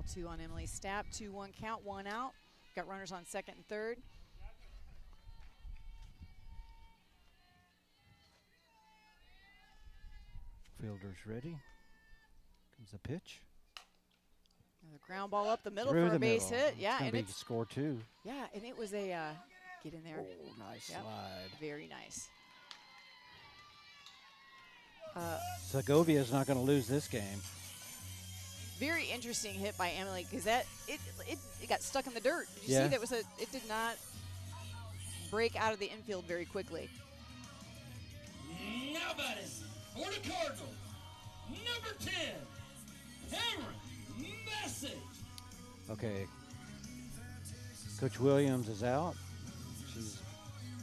Ball 2 on Emily Stapp. 2-1 count, 1 out. Got runners on second and third. Fielder's ready. Comes the pitch. The ground ball up the middle for a base hit. Yeah, and it's score 2. Yeah, and it was a get in there. Oh, nice slide. Very nice. Segovia's not going to lose this game. Very interesting hit by Emily because that it got stuck in the dirt. Did you see that was it did not break out of the infield very quickly. Now batting for the Cardinals, number 10, Cameron Message. Okay. Coach Williams is out. She's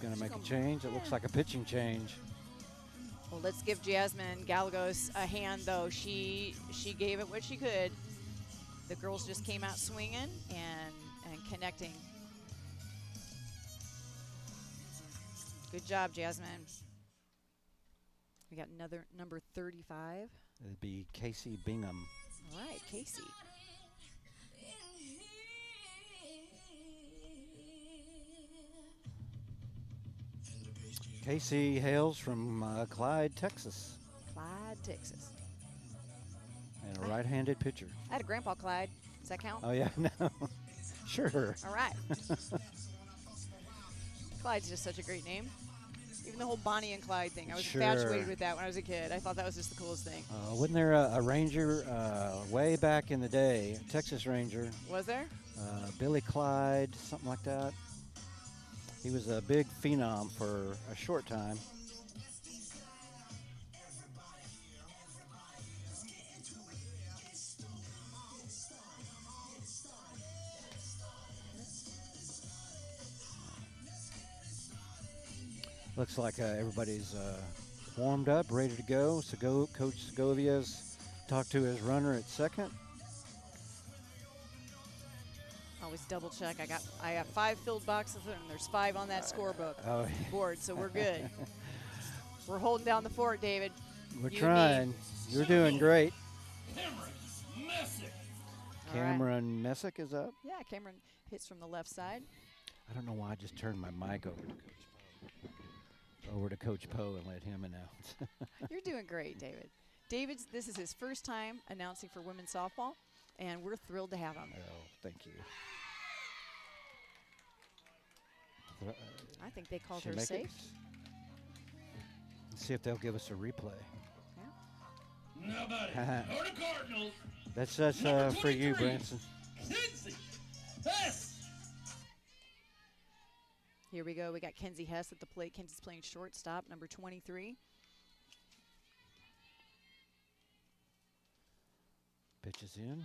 going to make a change. It looks like a pitching change. Well, let's give Jasmine Gallegos a hand, though. She gave it what she could. The girls just came out swinging and connecting. Good job, Jasmine. We got another number 35. It'd be Casey Bingham. All right, Casey. Casey hails from Clyde, Texas. Clyde, Texas. And a right-handed pitcher. I had a grandpa Clyde. Does that count? Oh, yeah, no. Sure. All right. Clyde's just such a great name. Even the whole Bonnie and Clyde thing. I was infatuated with that when I was a kid. I thought that was just the coolest thing. Wasn't there a Ranger way back in the day, a Texas Ranger? Was there? Billy Clyde, something like that. He was a big phenom for a short time. Looks like everybody's warmed up, ready to go. Coach Segovia's talked to his runner at second. Always double check. I got 5 filled boxes and there's 5 on that scorebook board, so we're good. We're holding down the fort, David. We're trying. You're doing great. Cameron Messick. Cameron Messick is up. Yeah, Cameron hits from the left side. I don't know why I just turned my mic over to Coach Poe and let him announce. You're doing great, David. This is his first time announcing for women's softball, and we're thrilled to have him. Oh, thank you. I think they called her safe. Let's see if they'll give us a replay. Yeah. Now batting for the Cardinals. That's for you, Branson. Kenzie Hess. Here we go. We got Kenzie Hess at the plate. Kenzie's playing shortstop, number 23. Pitches in.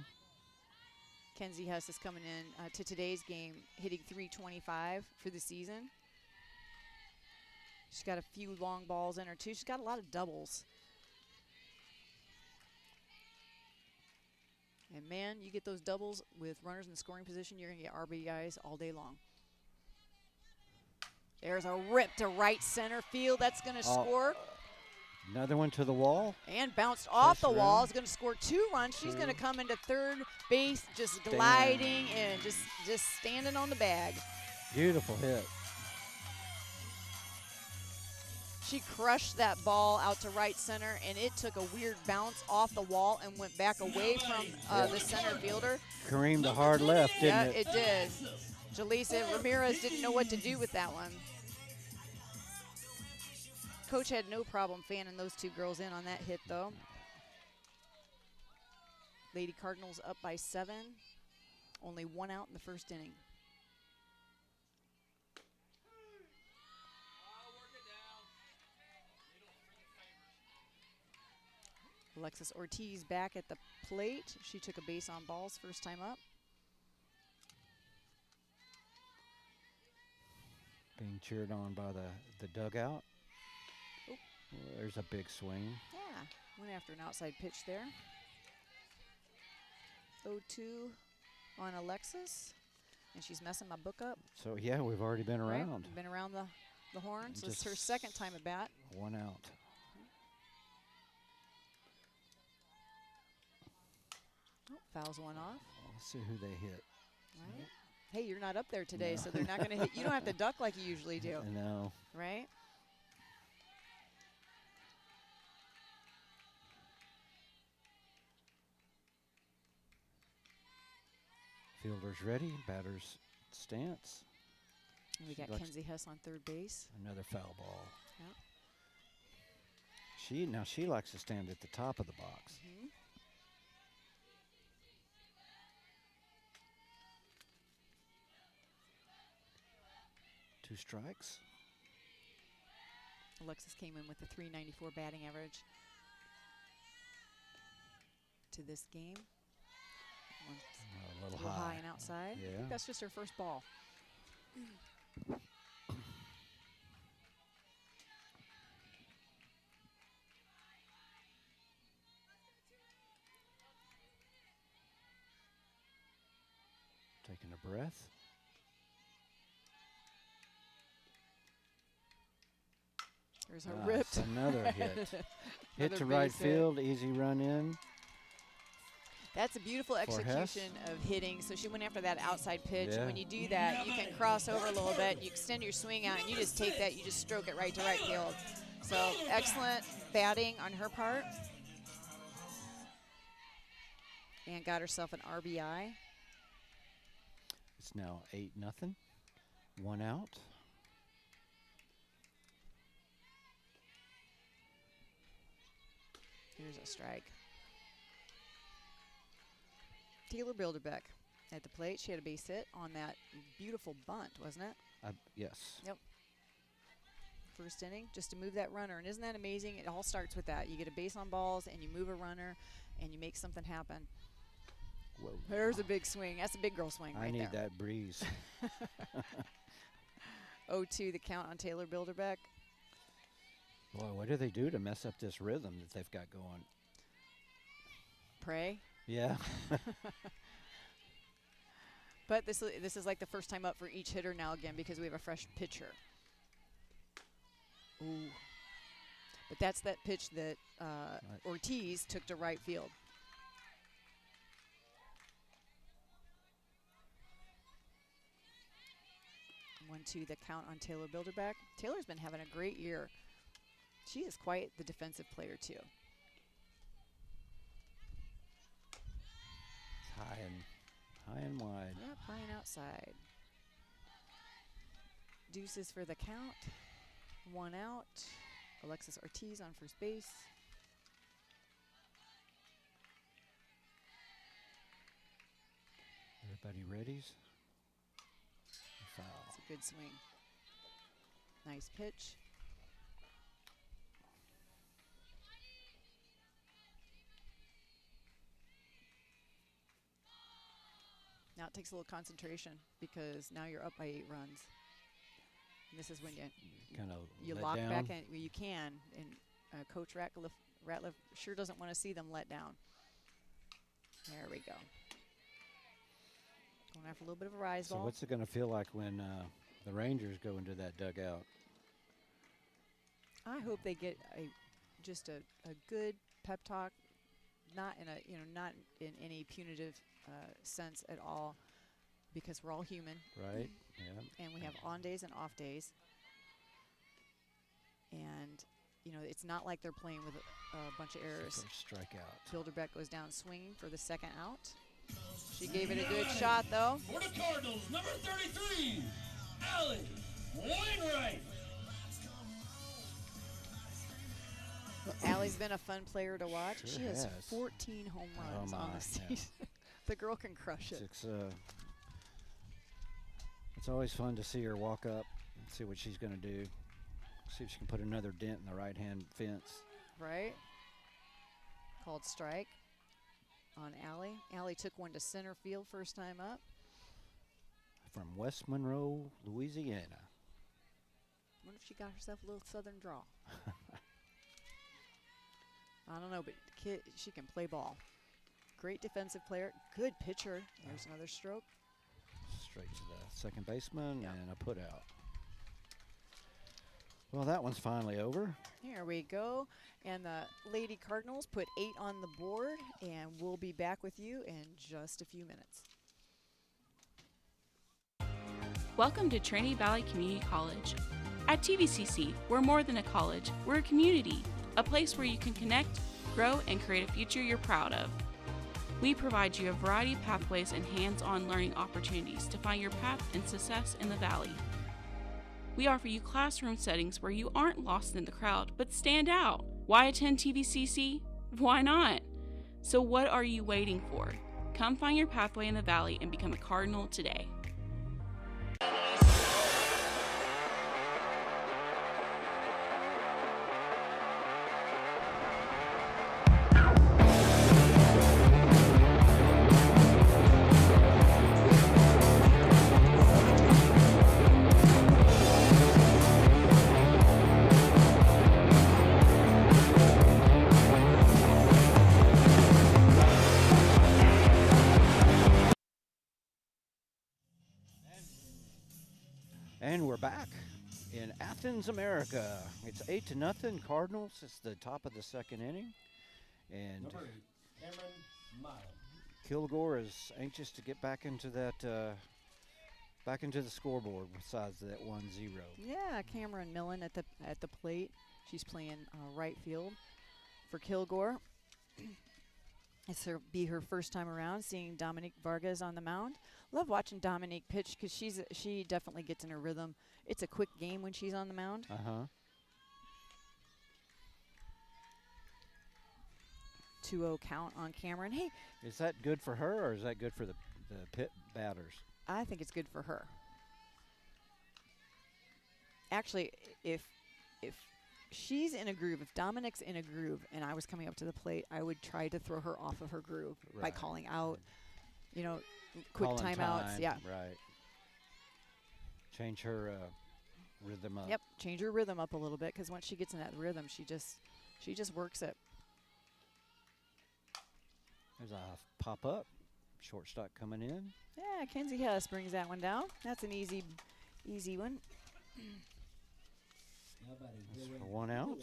Kenzie Hess is coming in to today's game, hitting .325 for the season. She's got a few long balls in her, too. She's got a lot of doubles. And, man, you get those doubles with runners in scoring position, you're going to get RBIs all day long. There's a rip to right center field. That's going to score. Another one to the wall. And bounced off the wall. Is going to score 2 runs. She's going to come into third base, just gliding and just standing on the bag. Beautiful hit. She crushed that ball out to right center, and it took a weird bounce off the wall and went back away from the center fielder. Careened a hard left, didn't it? Yeah, it did. Jaleesa Ramirez didn't know what to do with that one. Coach had no problem fanning those 2 girls in on that hit, though. Lady Cardinals up by 7. Only 1 out in the first inning. Alexis Ortiz back at the plate. She took a base on balls first time up. Being cheered on by the dugout. Oh. There's a big swing. Yeah, went after an outside pitch there. 0-2 on Alexis, and she's messing my book up. So, yeah, we've already been around. Right. Been around the horn, so it's her second time at bat. 1 out. Oh, Fouls one off. Let's see who they hit. Right. Hey, you're not up there today, No. so they're not going to hit. You don't have to duck like you usually do. I know. Right? Fielder's ready. Batter's stance. And we got likes- Kenzie Hess on third base. Another foul ball. Yep. She likes to stand at the top of the box. Mhm. 2 strikes. Alexis came in with a .394 batting average to this game. One's A a little little high high. and outside. I Yeah. think that's just her first ball. Taking a breath. There's her Ah, ripped. it's another hit. Hit Another to right base hit. field. Easy run in. That's a beautiful For Hess. execution of hitting. So she went after that outside pitch. Yeah. When you do that, you can cross over a little bit. You extend your swing out, and you just take that. You just stroke it right to right field. So excellent batting on her part. And got herself an RBI. It's now 8-0. 1 out. Here's a strike. Taylor Bilderbeck at the plate. She had a base hit on that beautiful bunt, wasn't it? Yes. First inning, just to move that runner. And isn't that amazing? It all starts with that. You get a base on balls, and you move a runner, and you make something happen. Whoa. There's a big swing. That's a big girl swing I right need there. that breeze. 0-2 the count on Taylor Bilderbeck. Boy, what do they do to mess up this rhythm that they've got going? Pray. Yeah. But this is like the first time up for each hitter now again because we have a fresh pitcher. Ooh. But that's that pitch that Ortiz took to right field. One, two, the count on Taylor Bilderbeck. Taylor's been having a great year. She is quite the defensive player, too. High and wide. Yep, high and outside. Deuces for the count. 1 out. Alexis Ortiz on first base. Everybody readies? Foul. It's a good swing. Nice pitch. Now it takes a little concentration because now you're up by 8 runs. And this is when Kind of you lock back in. Well, you can. And Coach Ratliff sure doesn't want to see them let down. There we go. Going after a little bit of a rise So ball. what's it going to feel like when the Rangers go into that dugout? I hope they get just a good pep talk, not in any punitive sense at all, because we're all human Right? Yeah. and we have on days and off days. And it's not like they're playing with a bunch of errors. First strikeout. Bilderbeck goes down swinging for the second out. She gave it a good shot though. For the Cardinals, number 33, Allie Wainwright. Allie's been a fun player to watch. Sure She has has. 14 home runs on my, the yeah. season. The girl can crush it. It's always fun to see her walk up and see what she's going to do. See if she can put another dent in the right-hand fence. Right? Called strike on Allie. Allie took one to center field first time up. From West Monroe, Louisiana. Wonder if she got herself a little southern draw. I don't know, but she can play ball. Great defensive player. Good pitcher. There's another stroke. Straight to the second baseman Yep. and a put out. Well, that one's finally over. Here we go. And the Lady Cardinals put 8 on the board, and we'll be back with you in just a few minutes. Welcome to Trinity Valley Community College. At TVCC, we're more than a college, we're a community, a place where you can connect, grow, and create a future you're proud of. We provide you a variety of pathways and hands-on learning opportunities to find your path and success in the Valley. We offer you classroom settings where you aren't lost in the crowd, but stand out. Why attend TVCC? Why not? So what are you waiting for? Come find your pathway in the Valley and become a Cardinal today. And we're back in Athens, America. It's 8-0 Cardinals. It's the top of the second inning. And Number 8, Cameron Milam. Kilgore is anxious to get back into that, back into the scoreboard besides that 1-0. Yeah, Cameron Millen at the plate. She's playing right field for Kilgore. It's be her first time around seeing Dominique Vargas on the mound. Love watching Dominique pitch because she definitely gets in her rhythm. It's a quick game when she's on the mound. 2-0 count on Cameron. Hey, is that good for her or is that good for the pit batters? I think it's good for her. Actually, if she's in a groove, if Dominic's in a groove and I was coming up to the plate, I would try to throw her off of her groove by calling out, quick Calling timeouts. time, Yeah. Right. Change her rhythm up. Yep, change her rhythm up a little bit because once she gets in that rhythm, she just works it. There's a pop-up. Shortstop coming in. Yeah, Kenzie Hess brings that one down. That's an easy one. That's for 1 out.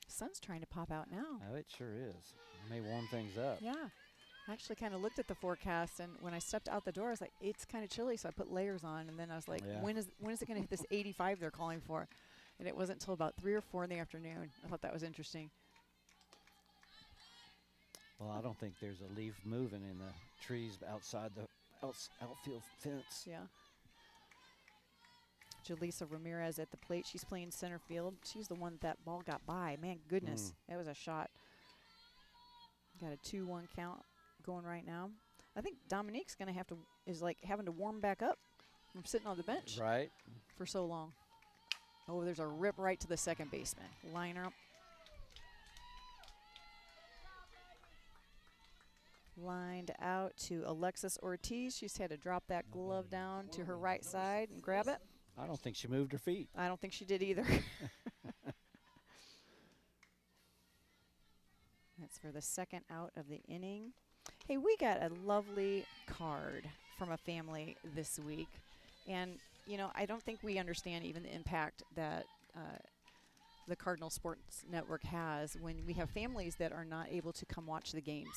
Sun's trying to pop out now. Oh, it sure is. May warm things up. Yeah. I actually kind of looked at the forecast, and when I stepped out the door, I was like, it's kind of chilly, so I put layers on, and then I was like, when is it going to hit this 85 they're calling for? And it wasn't until about 3 or 4 in the afternoon. I thought that was interesting. Well, I don't think there's a leaf moving in the trees outside the outfield fence. Yeah. Jaleesa Ramirez at the plate. She's playing center field. She's the one that ball got by. Man, goodness, that was a shot. Got a 2-1 count going right now. I think Dominique's going to is having to warm back up from sitting on the bench for so long. Oh, there's a rip right to the second baseman. Liner up. Lined out to Alexis Ortiz. She's had to drop that glove down to her right side and grab it. I don't think she moved her feet. I don't think she did either. That's for the second out of the inning. Hey, we got a lovely card from a family this week. And, I don't think we understand even the impact that the Cardinal Sports Network has when we have families that are not able to come watch the games.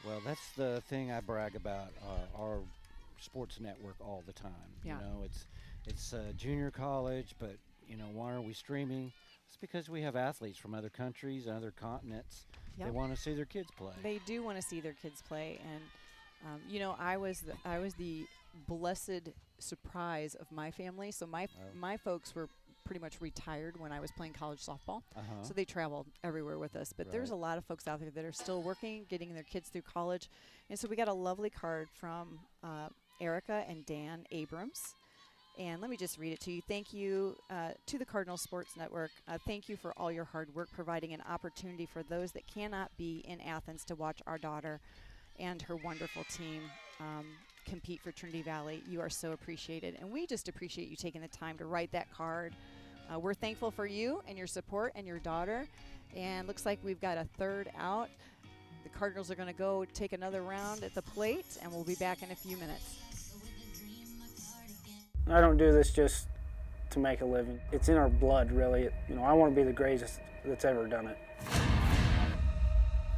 Well, that's the thing I brag about our sports network all the time. Yeah. It's junior college, but, why are we streaming? It's because we have athletes from other countries and other continents. Yep. They want to see their kids play. They do want to see their kids play. And, I was the blessed surprise of my family. So my folks were pretty much retired when I was playing college softball. So they traveled everywhere with us. But there's a lot of folks out there that are still working, getting their kids through college. And so we got a lovely card from Erica and Dan Abrams. And let me just read it to you. Thank you to the Cardinal Sports Network. Thank you for all your hard work, providing an opportunity for those that cannot be in Athens to watch our daughter and her wonderful team compete for Trinity Valley. You are so appreciated. And we just appreciate you taking the time to write that card We're thankful for you and your support and your daughter. And looks like we've got a third out. The Cardinals are going to go take another round at the plate, and we'll be back in a few minutes. I don't do this just to make a living. It's in our blood, really. I want to be the greatest that's ever done it.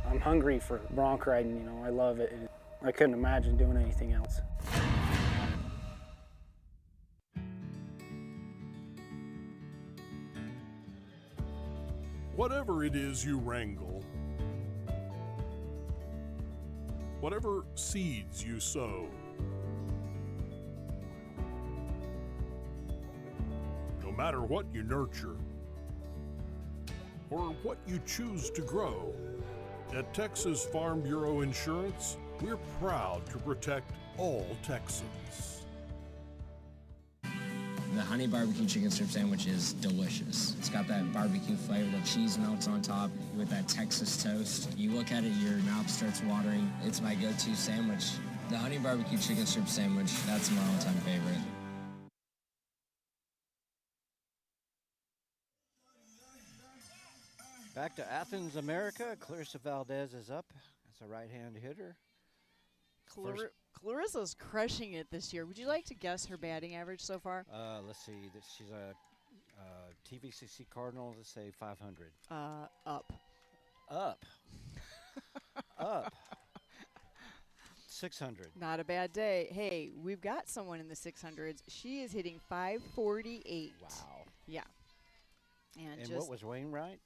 I'm hungry for bronc riding, I love it. And I couldn't imagine doing anything else. Whatever it is you wrangle, whatever seeds you sow, no matter what you nurture or what you choose to grow, at Texas Farm Bureau Insurance, we're proud to protect all Texans. The honey barbecue chicken strip sandwich is delicious. It's got that barbecue flavor, the cheese melts on top with that Texas toast. You look at it, your mouth starts watering. It's my go-to sandwich. The honey barbecue chicken strip sandwich, that's my all-time favorite. Back to Athens, America. Clarissa Valdez is up as a right-hand hitter. Clarissa's crushing it this year. Would you like to guess her batting average so far? Let's see. She's a TVCC Cardinal. Let's say 500. Up. Up. 600. Not a bad day. Hey, we've got someone in the 600s. She is hitting 548. Wow. Yeah. And what was Wainwright?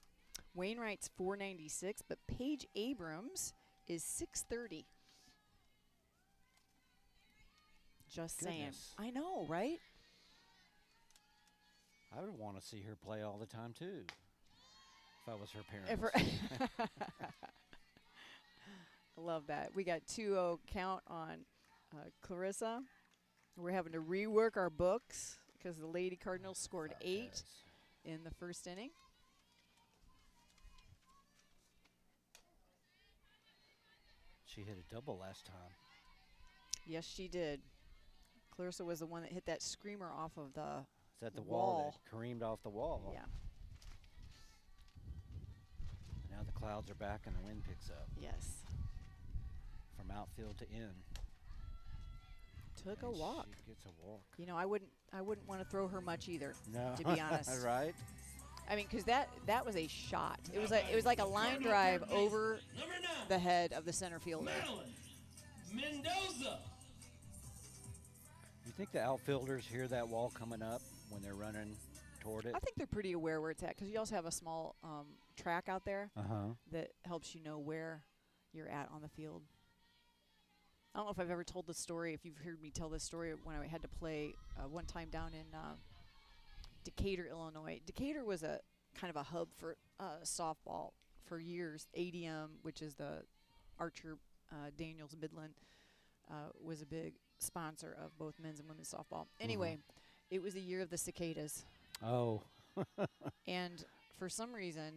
Wainwright's 496, but Paige Abrams is 630. Just saying. I know, right? I would want to see her play all the time, too, if I was her parents. I love that. We got 2-0 count on Clarissa. We're having to rework our books because the Lady Cardinals scored 8 in the first inning. She hit a double last time. Yes, she did. Clarissa was the one that hit that screamer off of the Is that the wall that careened off the wall? Yeah. Now the clouds are back and the wind picks up. Yes. From outfield to in. Took and a walk. She gets a walk. I wouldn't want to throw her much either. No. To be honest. Right. I mean, because that was a shot. It was like a line drive over the head of the center fielder. Mendoza. You think the outfielders hear that wall coming up when they're running toward it? I think they're pretty aware where it's at because you also have a small track out there that helps you know where you're at on the field. I don't know if I've ever told this story, if you've heard me tell this story when I had to play one time down in Decatur, Illinois. Decatur was a kind of a hub for softball for years. ADM, which is the Archer Daniels Midland, was a big sponsor of both men's and women's softball. Anyway, it was the year of the cicadas. Oh. And for some reason,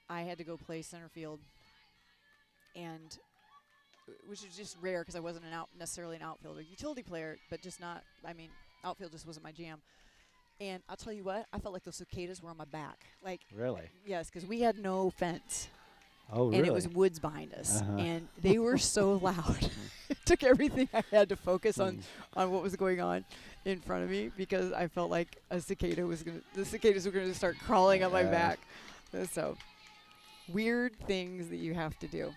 I had to go play center field, and which is just rare because I wasn't necessarily an outfielder. Utility player, but just not, outfield just wasn't my jam. And I'll tell you what, I felt like those cicadas were on my back. Like, really? Yes, because we had no fence. Oh, really? And it was woods behind us. And they were so loud. It took everything I had to focus on what was going on in front of me because I felt like the cicadas were going to start crawling up my back. So, weird things that you have to do.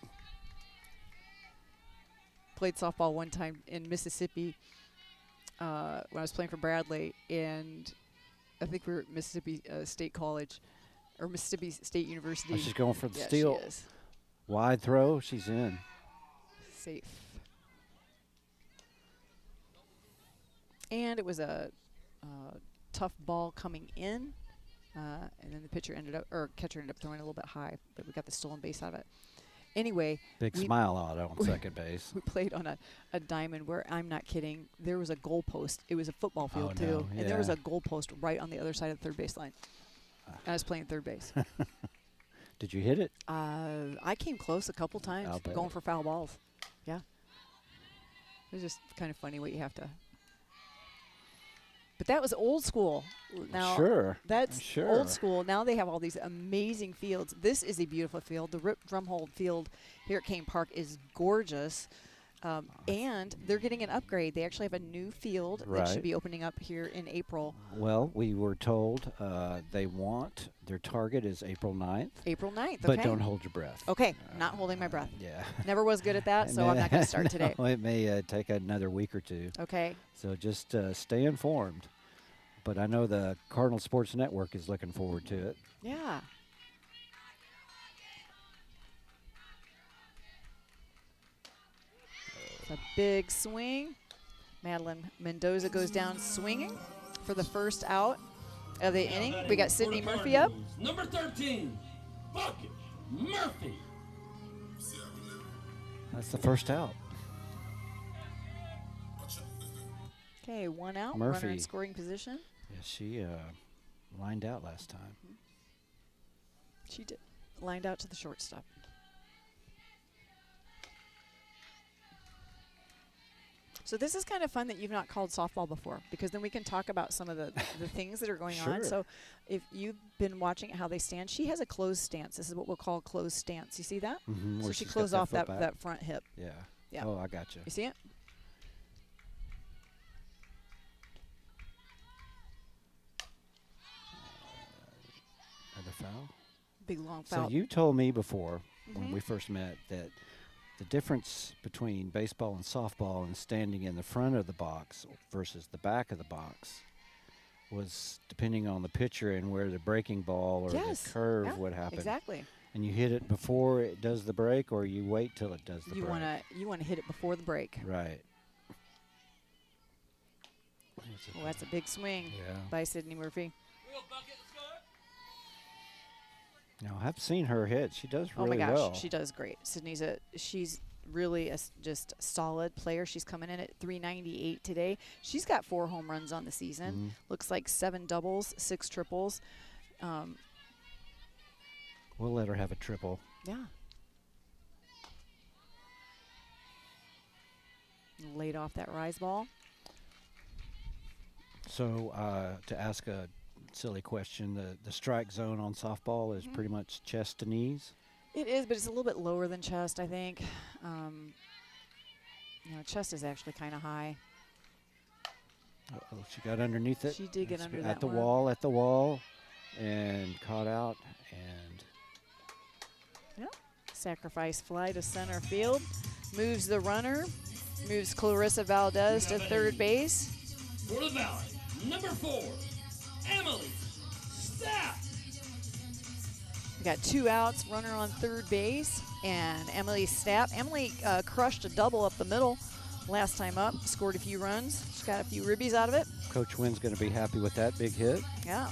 Played softball one time in Mississippi when I was playing for Bradley, and I think we were at Mississippi State College or Mississippi State University. Oh, she's going for the yeah, steal. She is. Wide throw. She's in. Safe. And it was a tough ball coming in, and then the catcher ended up throwing a little bit high, but we got the stolen base out of it. Anyway, big smile out on second base. We played on a diamond where, I'm not kidding, there was a goalpost. It was a football field, too. Yeah. And there was a goalpost right on the other side of the third base line. I was playing third base. Did you hit it? I came close a couple times, going for foul balls. Yeah. It was just kind of funny what you have to But that was old school. Now Sure. that's Sure. old school. Now they have all these amazing fields. This is a beautiful field. The Rip Drumhold Field here at Kane Park is gorgeous. And they're getting an upgrade. They actually have a new field that Right. should be opening up here in April. Well, we were told their target is April 9th. April 9th, But okay. don't hold your breath. Okay, not holding my breath. Yeah. Never was good at that, so I'm not going to start today. No, it may take another week or two. Okay. So just stay informed. But I know the Cardinal Sports Network is looking forward to it. Yeah. It's a big swing. Madeline Mendoza goes down swinging for the first out of the inning. We got Sydney Murphy up. Number 13, Bucket Murphy. That's the first out. Okay, one out. Runner Murphy. in scoring position. Yeah, she lined out last time. She did. Lined out to the shortstop. So this is kind of fun that you've not called softball before, because then we can talk about some of the things that are going on. Sure. So if you've been watching how they stand, she has a closed stance. This is what we'll clall closed stance. You see that? Mm-hmm, So she closed off that front hip. Yeah. Yeah. Oh, I got you. You see it? Another foul. Big long foul. So you told me before when Mhm. we first met that the difference between baseball and softball and standing in the front of the box versus the back of the box was depending on the pitcher and where the breaking ball or Yes. the curve Yeah, would happen. Exactly. And you hit it before it does the break, or you wait till it does the You break. wanna hit it before the break. Right. Oh, that's a big swing Yeah. by Sydney Murphy. Now I've seen her hit. She does Oh really my gosh, well. she does great. She's really just solid player. She's coming in at 398 today. She's got 4 home runs on the season. Mhm. Looks like 7 doubles, 6 triples. We'll let her have a triple. Yeah. Laid off that rise ball. So to ask a silly question, the strike zone on softball is pretty much chest to knees. It is, but it's a little bit lower than chest, I think. Chest is actually kind of high. Uh-oh, she got underneath it. She did get That's under good. that at the one. wall, at the wall, and caught out. And Sacrifice fly to center field. Moves the runner. Moves Clarissa Valdez to third base. For the Valley, number 4, Emily Staff. We got 2 outs, runner on third base, and Emily Stapp. Emily crushed a double up the middle last time up, scored a few runs. She's got a few ribbies out of it. Coach Wynn's going to be happy with that big hit. Yeah.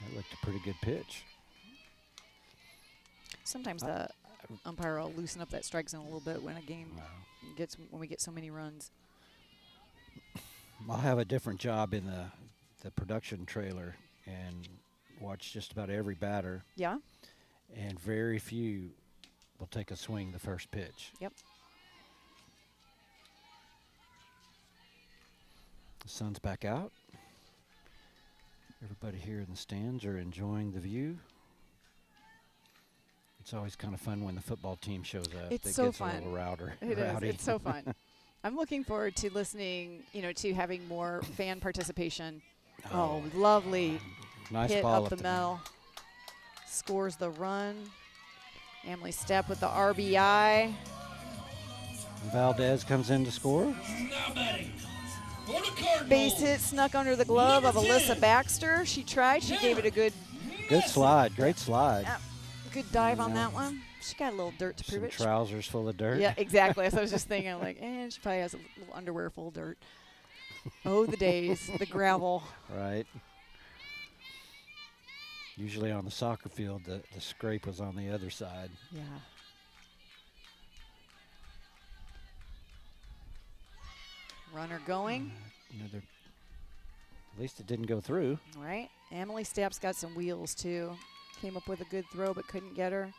That looked a pretty good pitch. Sometimes the umpire will loosen up that strike zone a little bit when a game when we get so many runs. I'll have a different job in the production trailer and watch just about every batter, Yeah. and very few will take a swing the first pitch. Yep. The sun's back out. Everybody here in the stands are enjoying the view. It's always kind of fun when the football team shows up. It's It so gets fun. a little rowdy. It is. It's so fun. I'm looking forward to listening, to having more fan participation. Oh, lovely Nice hit ball up the middle. Scores the run. Emily Stepp with the RBI. Valdez comes in to score. Now batting for the Cardinals. Base hit snuck under the glove of Number Alyssa 10. Baxter. She tried. She gave it a good Good slide. Great slide. good dive on Yeah. that one. She got a little dirt to prove Some it. trousers full of dirt. Yeah, exactly. So I was just thinking, she probably has a little underwear full of dirt. Oh, the days, the gravel. Right. Usually on the soccer field, the scrape was on the other side. Yeah. Runner going. Another At least it didn't go through. Right. Emily Stapp's got some wheels, too. Came up with a good throw, but couldn't get her.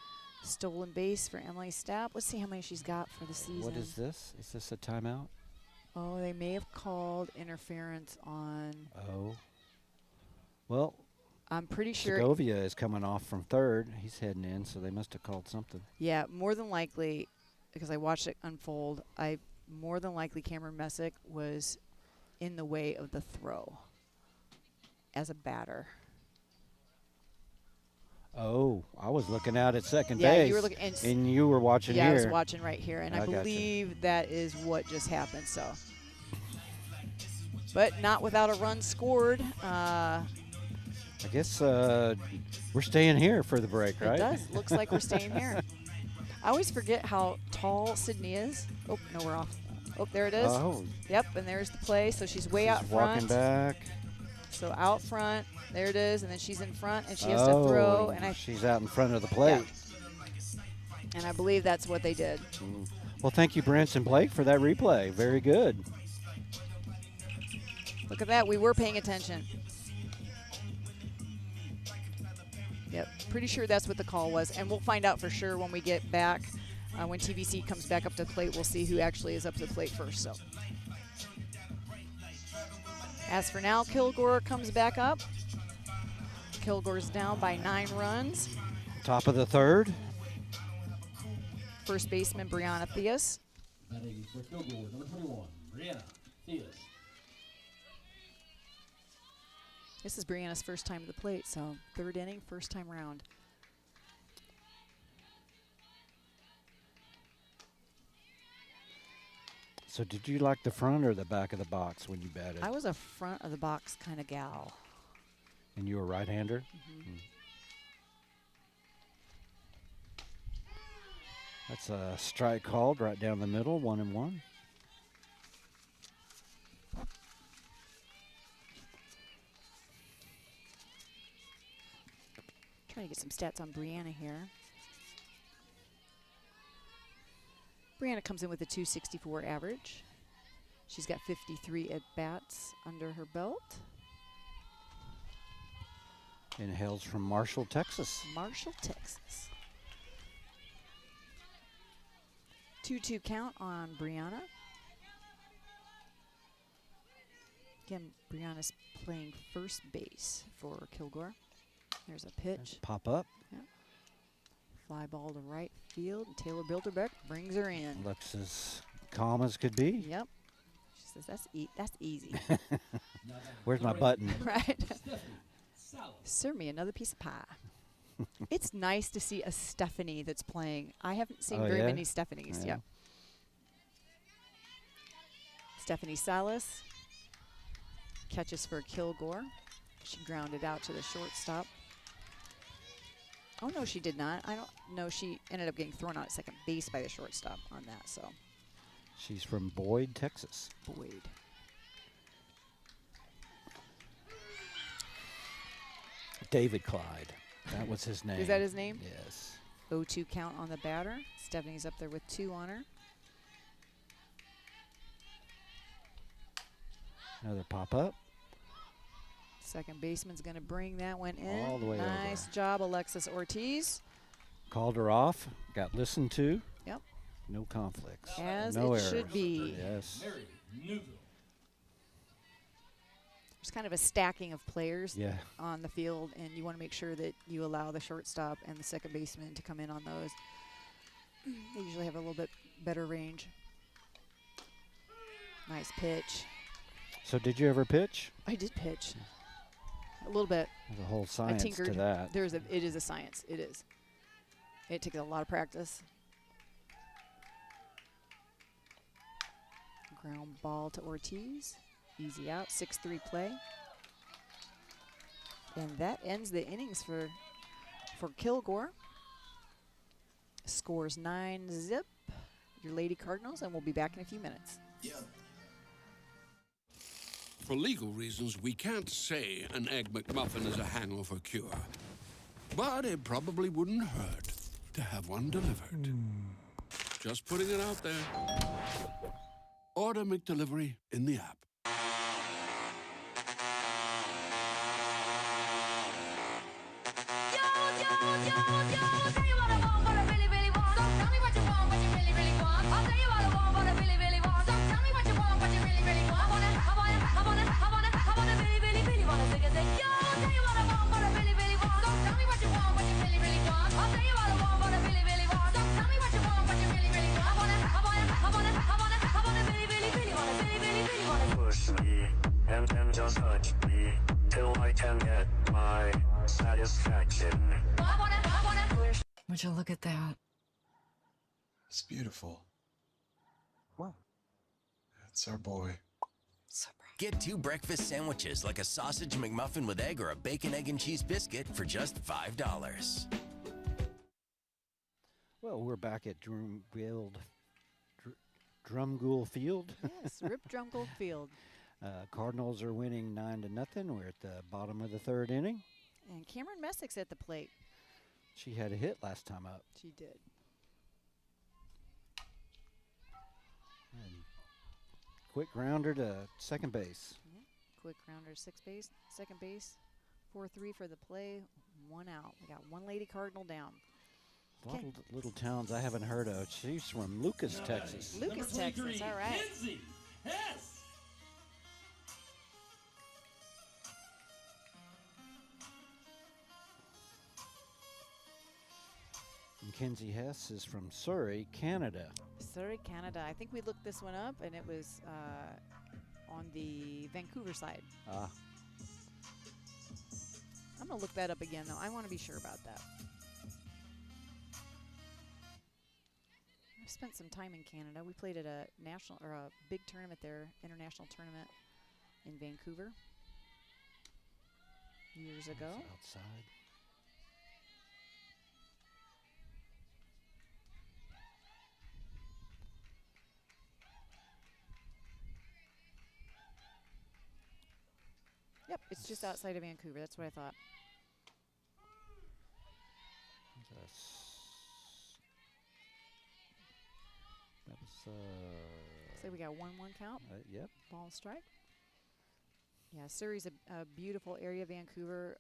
Stolen base for Emily Stapp. Let's see how many she's got for the season. What is this? Is this a timeout? Oh, they may have called interference on. Oh. Well, I'm pretty sure. Segovia is coming off from third. He's heading in, so they must have called something. Yeah, more than likely, because I watched it unfold, more than likely Cameron Messick was in the way of the throw as a batter. Oh, I was looking out at second Yeah, base. you were looking, and you were watching yeah, here. I was watching right here, and I gotcha. believe that is what just happened. So, but not without a run scored. I guess we're staying here for the break, right? It does. Looks like we're staying here. I always forget how tall Sydney is. Oh, no, we're off. Oh, there it is. Oh. Yep, and there's the play. So she's way She's out front. walking back. So out front, there it is, and then she's in front, and she has to throw. And she's out in front of the plate. Yeah. And I believe that's what they did. Well, thank you, Branson Blake, for that replay. Very good. Look at that. We were paying attention. Yep, pretty sure that's what the call was, and we'll find out for sure when we get back. When TVC comes back up to the plate, we'll see who actually is up to the plate first. So, as for now, Kilgore comes back up. Kilgore's down by 9 runs. Top of the third. First baseman Brianna Theus. Batting for Kilgore, number 21, Brianna Theus. This is Brianna's first time at the plate, so third inning, first time round. So did you like the front or the back of the box when you batted? I was a front of the box kind of gal. And you were right-hander? Mm-hmm. That's a strike called right down the middle, 1-1. Trying to get some stats on Brianna here. Brianna comes in with a .264 average. She's got 53 at-bats under her belt. And hails from Marshall, Texas. Marshall, Texas. 2-2 count on Brianna. Again, Brianna's playing first base for Kilgore. There's a pitch. Pop up. Yep. Fly ball to right field. Taylor Bilderbeck brings her in. Looks as calm as could be. Yep. She says, that's easy. Where's my button? Right. Serve me another piece of pie. It's nice to see a Stephanie that's playing. I haven't seen very many Stephanies. Yeah. Yep. Stephanie Salas catches for Kilgore. She grounded out to the shortstop. Oh, no, she did not. I don't know. She ended up getting thrown out at second base by the shortstop on that. So She's from Boyd, Texas. Boyd. David Clyde. That was his name. Is that his name? Yes. 0-2 count on the batter. Stephanie's up there with 2 on her. Another pop-up. Second baseman's going to bring that one in. All the way over. Nice job, Alexis Ortiz. Called her off. Got listened to. Yep. No conflicts. As no it errors. should be. Yes. Mary Newville. There's kind of a stacking of players Yeah. on the field, and you want to make sure that you allow the shortstop and the second baseman to come in on those. They usually have a little bit better range. Nice pitch. So did you ever pitch? I did pitch. A little bit. There's a whole I science to tinkered. that. It is a science. It is. It takes a lot of practice. Ground ball to Ortiz. Easy out. 6-3 play. And that ends the innings for Kilgore. Scores 9-0. Your Lady Cardinals, and we'll be back in a few minutes. For legal reasons, we can't say an Egg McMuffin is a hangover cure. But it probably wouldn't hurt to have one delivered. Just putting it out there. Order McDelivery in the app. till I can get my satisfaction. Would you look at that? It's beautiful. Wow. That's our boy. So bright. Get 2 breakfast sandwiches like a sausage McMuffin with egg or a bacon, egg, and cheese biscuit for just $5. Well, we're back at Drumgoole Field. Yes, Rip Drumgoole Field. Cardinals are winning 9-0. We're at the bottom of the 3rd inning. And Cameron Messick's at the plate. She had a hit last time up. She did. And quick grounder to second base. Yeah. Quick grounder, second base. 4-3 for the play. 1 out. We got 1 Lady Cardinal down. A lot of little towns I haven't heard of. She's from Lucas, Texas. Lucas, Texas. All right. Kinsey Hess. Mackenzie Hess is from Surrey, Canada. Surrey, Canada. I think we looked this one up, and it was on the Vancouver side. Ah. I'm going to look that up again, though. I want to be sure about that. I've spent some time in Canada. We played at a national or a big tournament there, international tournament in Vancouver years ago. That's outside. Yep, it's just outside of Vancouver. That's what I thought. That was So we got 1-1 count. Yep. Ball and strike. Yeah, Surrey's a beautiful area. Vancouver,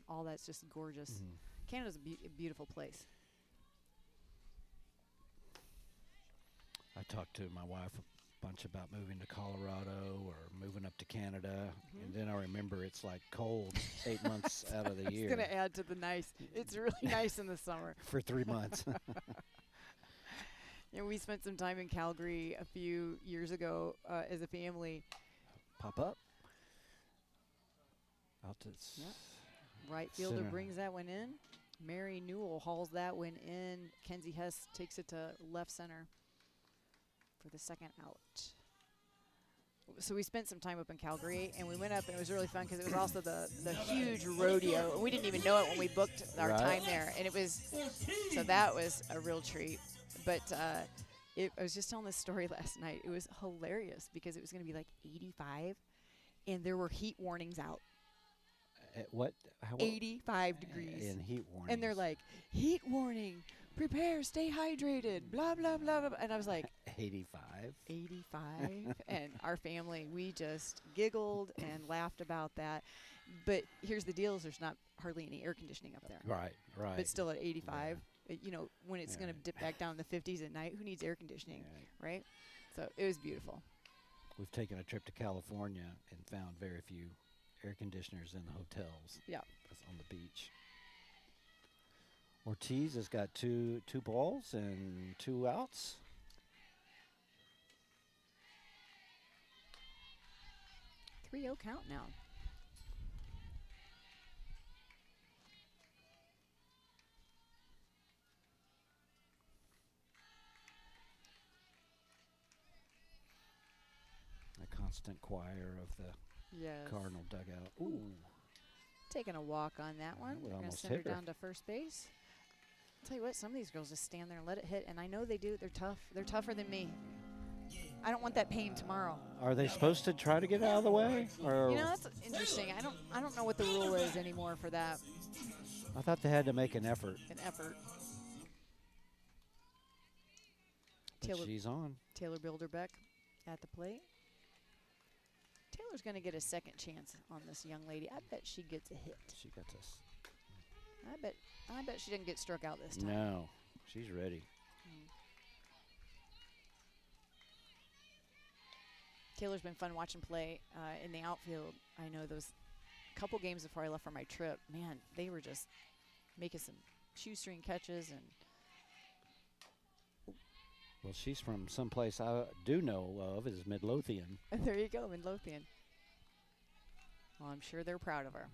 all that's just gorgeous. Mm-hmm. Canada's a beautiful place. I talked to my wife a bunch about moving to Colorado or moving up to Canada, and then I remember it's like cold 8 months out of the year. It's going to add to the nice. It's really nice in the summer. For 3 months. Yeah, we spent some time in Calgary a few years ago as a family. Pop up. Out to Right fielder center. brings that one in. Mary Newell hauls that one in. Kenzie Hess takes it to left center for the second out. So we spent some time up in Calgary, and we went up, and it was really fun because it was also the huge rodeo. We didn't even know it when we booked our time there, and it was so that was a real treat. But I was just telling this story last night. It was hilarious because it was going to be like 85, and there were heat warnings out. At what? 85 degrees. And heat warning. And they're like, heat warning, prepare, stay hydrated, blah, blah, blah, blah. And I was like, 85? 85. And our family, we just giggled and laughed about that. But here's the deal, is there's not hardly any air conditioning up there. Right. But still at 85, when it's going to dip back down in the 50s at night, who needs air conditioning, right? So it was beautiful. We've taken a trip to California and found very few air conditioners in the hotels. Yeah. That's on the beach. Ortiz has got two balls and 2 outs. .30 count now. A constant choir of the Cardinal dugout. Ooh. Taking a walk on that one. Would We're going to almost send her hit her. down to first base. I'll tell you what, some of these girls just stand there and let it hit, and I know they do. They're tough. They're tougher than me. I don't want that pain tomorrow. Are they supposed to try to get out of the way? Or That's interesting. I don't know what the rule is anymore for that. I thought they had to make an effort. But she's on. Taylor Bilderbeck at the plate. Taylor's going to get a second chance on this young lady. I bet she gets a hit. She got this. I bet she didn't get struck out this time. No, she's ready. Taylor's been fun watching play in the outfield. I know those couple games before I left for my trip, man, they were just making some shoestring catches. And Well, she's from someplace I do know of is Midlothian. there you go, Midlothian. Well, I'm sure they're proud of her.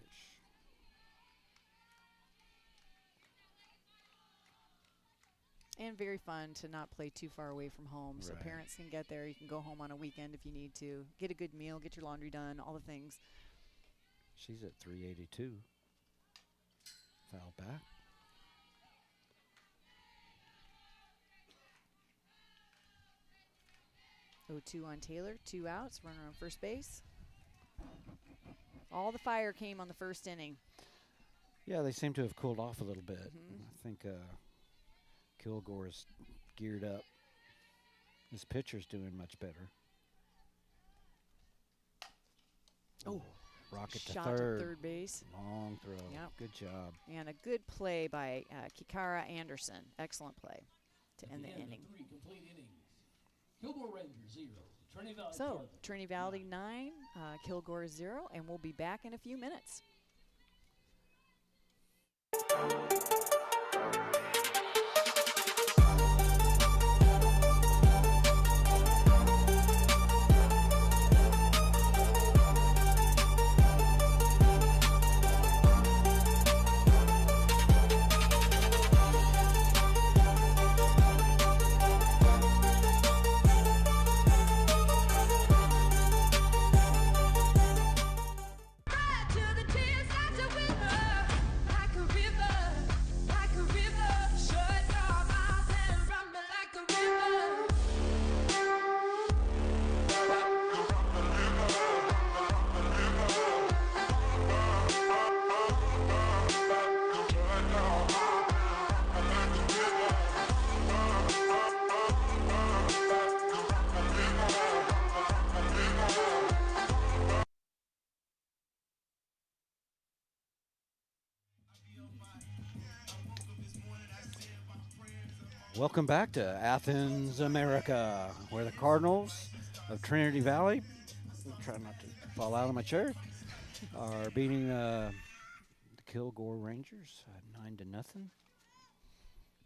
And very fun to not play too far away from home, so Right. parents can get there. You can go home on a weekend if you need to. Get a good meal, get your laundry done, all the things. She's at 382. Foul back. 0-2 on Taylor, 2 outs, runner on first base. All the fire came on the first inning. Yeah, they seem to have cooled off a little bit. Mhm. I think Kilgore's geared up. His pitcher's doing much better. Oh, rocket to shot third. to third base. Long throw. Yep. Good job. And a good play by Kikara Anderson. Excellent play to end the At the end inning. of 3 complete innings. Kilgore Rangers 0. Trinity Valley So, Charlotte Trinity Valley 9, Kilgore 0, and we'll be back in a few minutes. Welcome back to Athens, America, where the Cardinals of Trinity Valley, try not to fall out of my chair, are beating the Kilgore Rangers 9-0.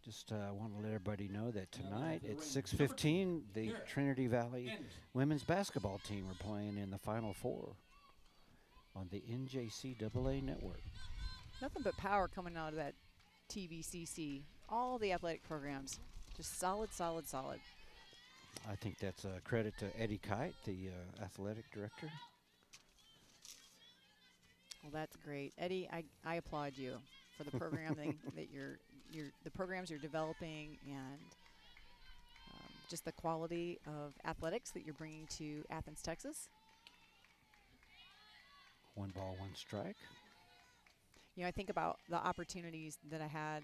Just want to let everybody know that tonight at 6:15, the Trinity Valley women's basketball team are playing in the Final Four on the NJCAA network. Nothing but power coming out of that TVCC. All the athletic programs, just solid, solid, solid. I think that's a credit to Eddie Kite, the athletic director. Well, that's great, Eddie. I applaud you for the programming that the programs you're developing, and just the quality of athletics that you're bringing to Athens, Texas. 1 ball, 1 strike. You know, I think about the opportunities that I had.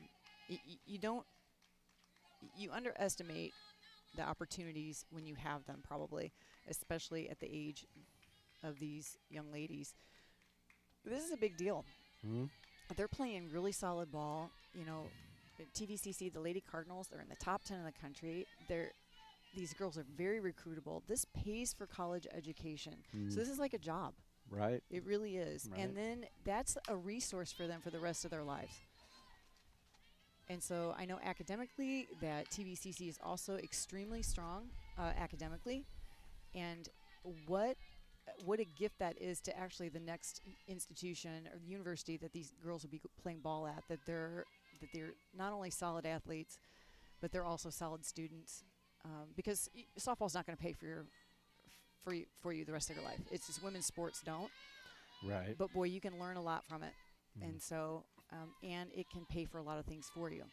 You underestimate the opportunities when you have them, probably, especially at the age of these young ladies. This is a big deal. Mm-hmm. They're playing really solid ball. You know, at TVCC, the Lady Cardinals, they're in the top 10 in the country. These girls are very recruitable. This pays for college education. So this is like a job. Right. It really is. Right. And then that's a resource for them for the rest of their lives. And so I know academically that TVCC is also extremely strong academically. And what a gift that is to actually the next institution or university that these girls will be playing ball at, that they're not only solid athletes, but they're also solid students. Because softball's not going to pay for you the rest of your life. It's just women's sports don't. Right. But boy, you can learn a lot from it. And so, and it can pay for a lot of things for you.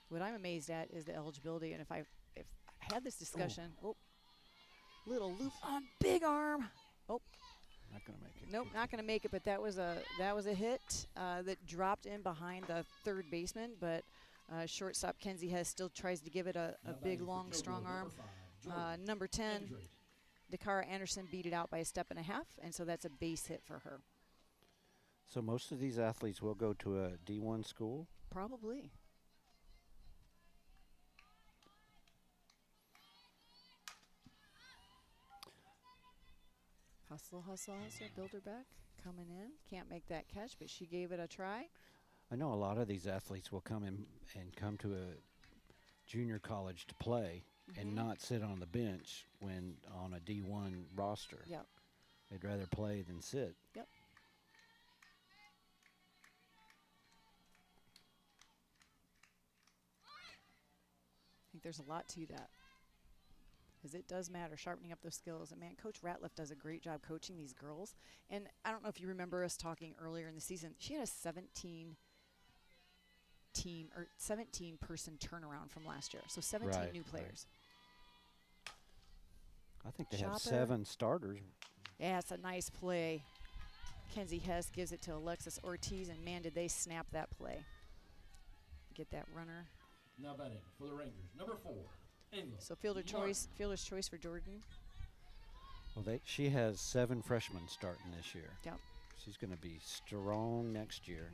What I'm amazed at is the eligibility. And if I had this discussion, little loop on big arm. Oh, not going to make it. Nope, not going to make it. But that was a hit that dropped in behind the third baseman. But shortstop Kenzie Hess still tries to give it a big, long, strong arm. Number 10, Dakara Anderson beat it out by a step and a half, and so that's a base hit for her. So most of these athletes will go to a D1 school? Probably. Hustle, hustle, hustle, build her back. Coming in. Can't make that catch, but she gave it a try. I know a lot of these athletes will come in and come to junior college to play and not sit on the bench when on a D1 roster. Yep. They'd rather play than sit. Yep. I think there's a lot to that. Because it does matter, sharpening up those skills. And, man, Coach Ratliff does a great job coaching these girls. And I don't know if you remember us talking earlier in the season. She had a 17-person turnaround from last year. So 17 new players. I think they have 7 starters. Yeah, it's a nice play. Kenzie Hess gives it to Alexis Ortiz, and, man, did they snap that play. Get that runner. Now batting for the Rangers, number 4. So fielder's choice for Jordan. Well, she has 7 freshmen starting this year. Yep. She's going to be strong next year.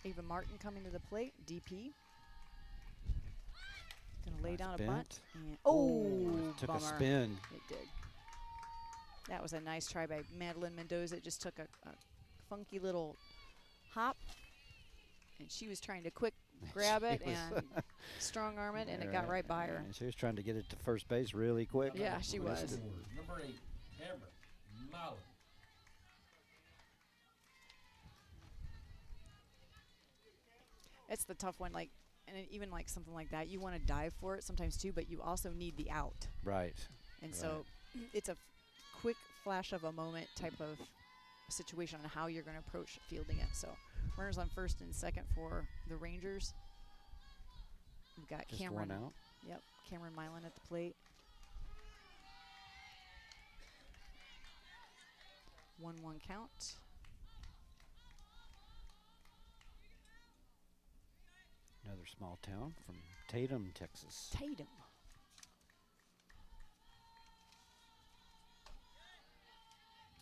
Ava Martin coming to the plate, DP. Going to lay down a bunt. And took bummer. a spin. It did. That was a nice try by Madeline Mendoza. It just took a funky little hop, and she was trying to quick grab it and strong arm it, and it got right by her. And she was trying to get it to first base really quick. Yeah, she was. Number 8, Cameron Mallon. It's the tough one, like, and even like something like that, you want to dive for it sometimes too, but you also need the out. Right. And so it's a quick flash of a moment type of situation on how you're going to approach fielding it. So runners on first and second for the Rangers. We've got Just Cameron. one out. Yep, Cameron Milan at the plate. 1-1 count. Another small town from Tatum, Texas. Tatum.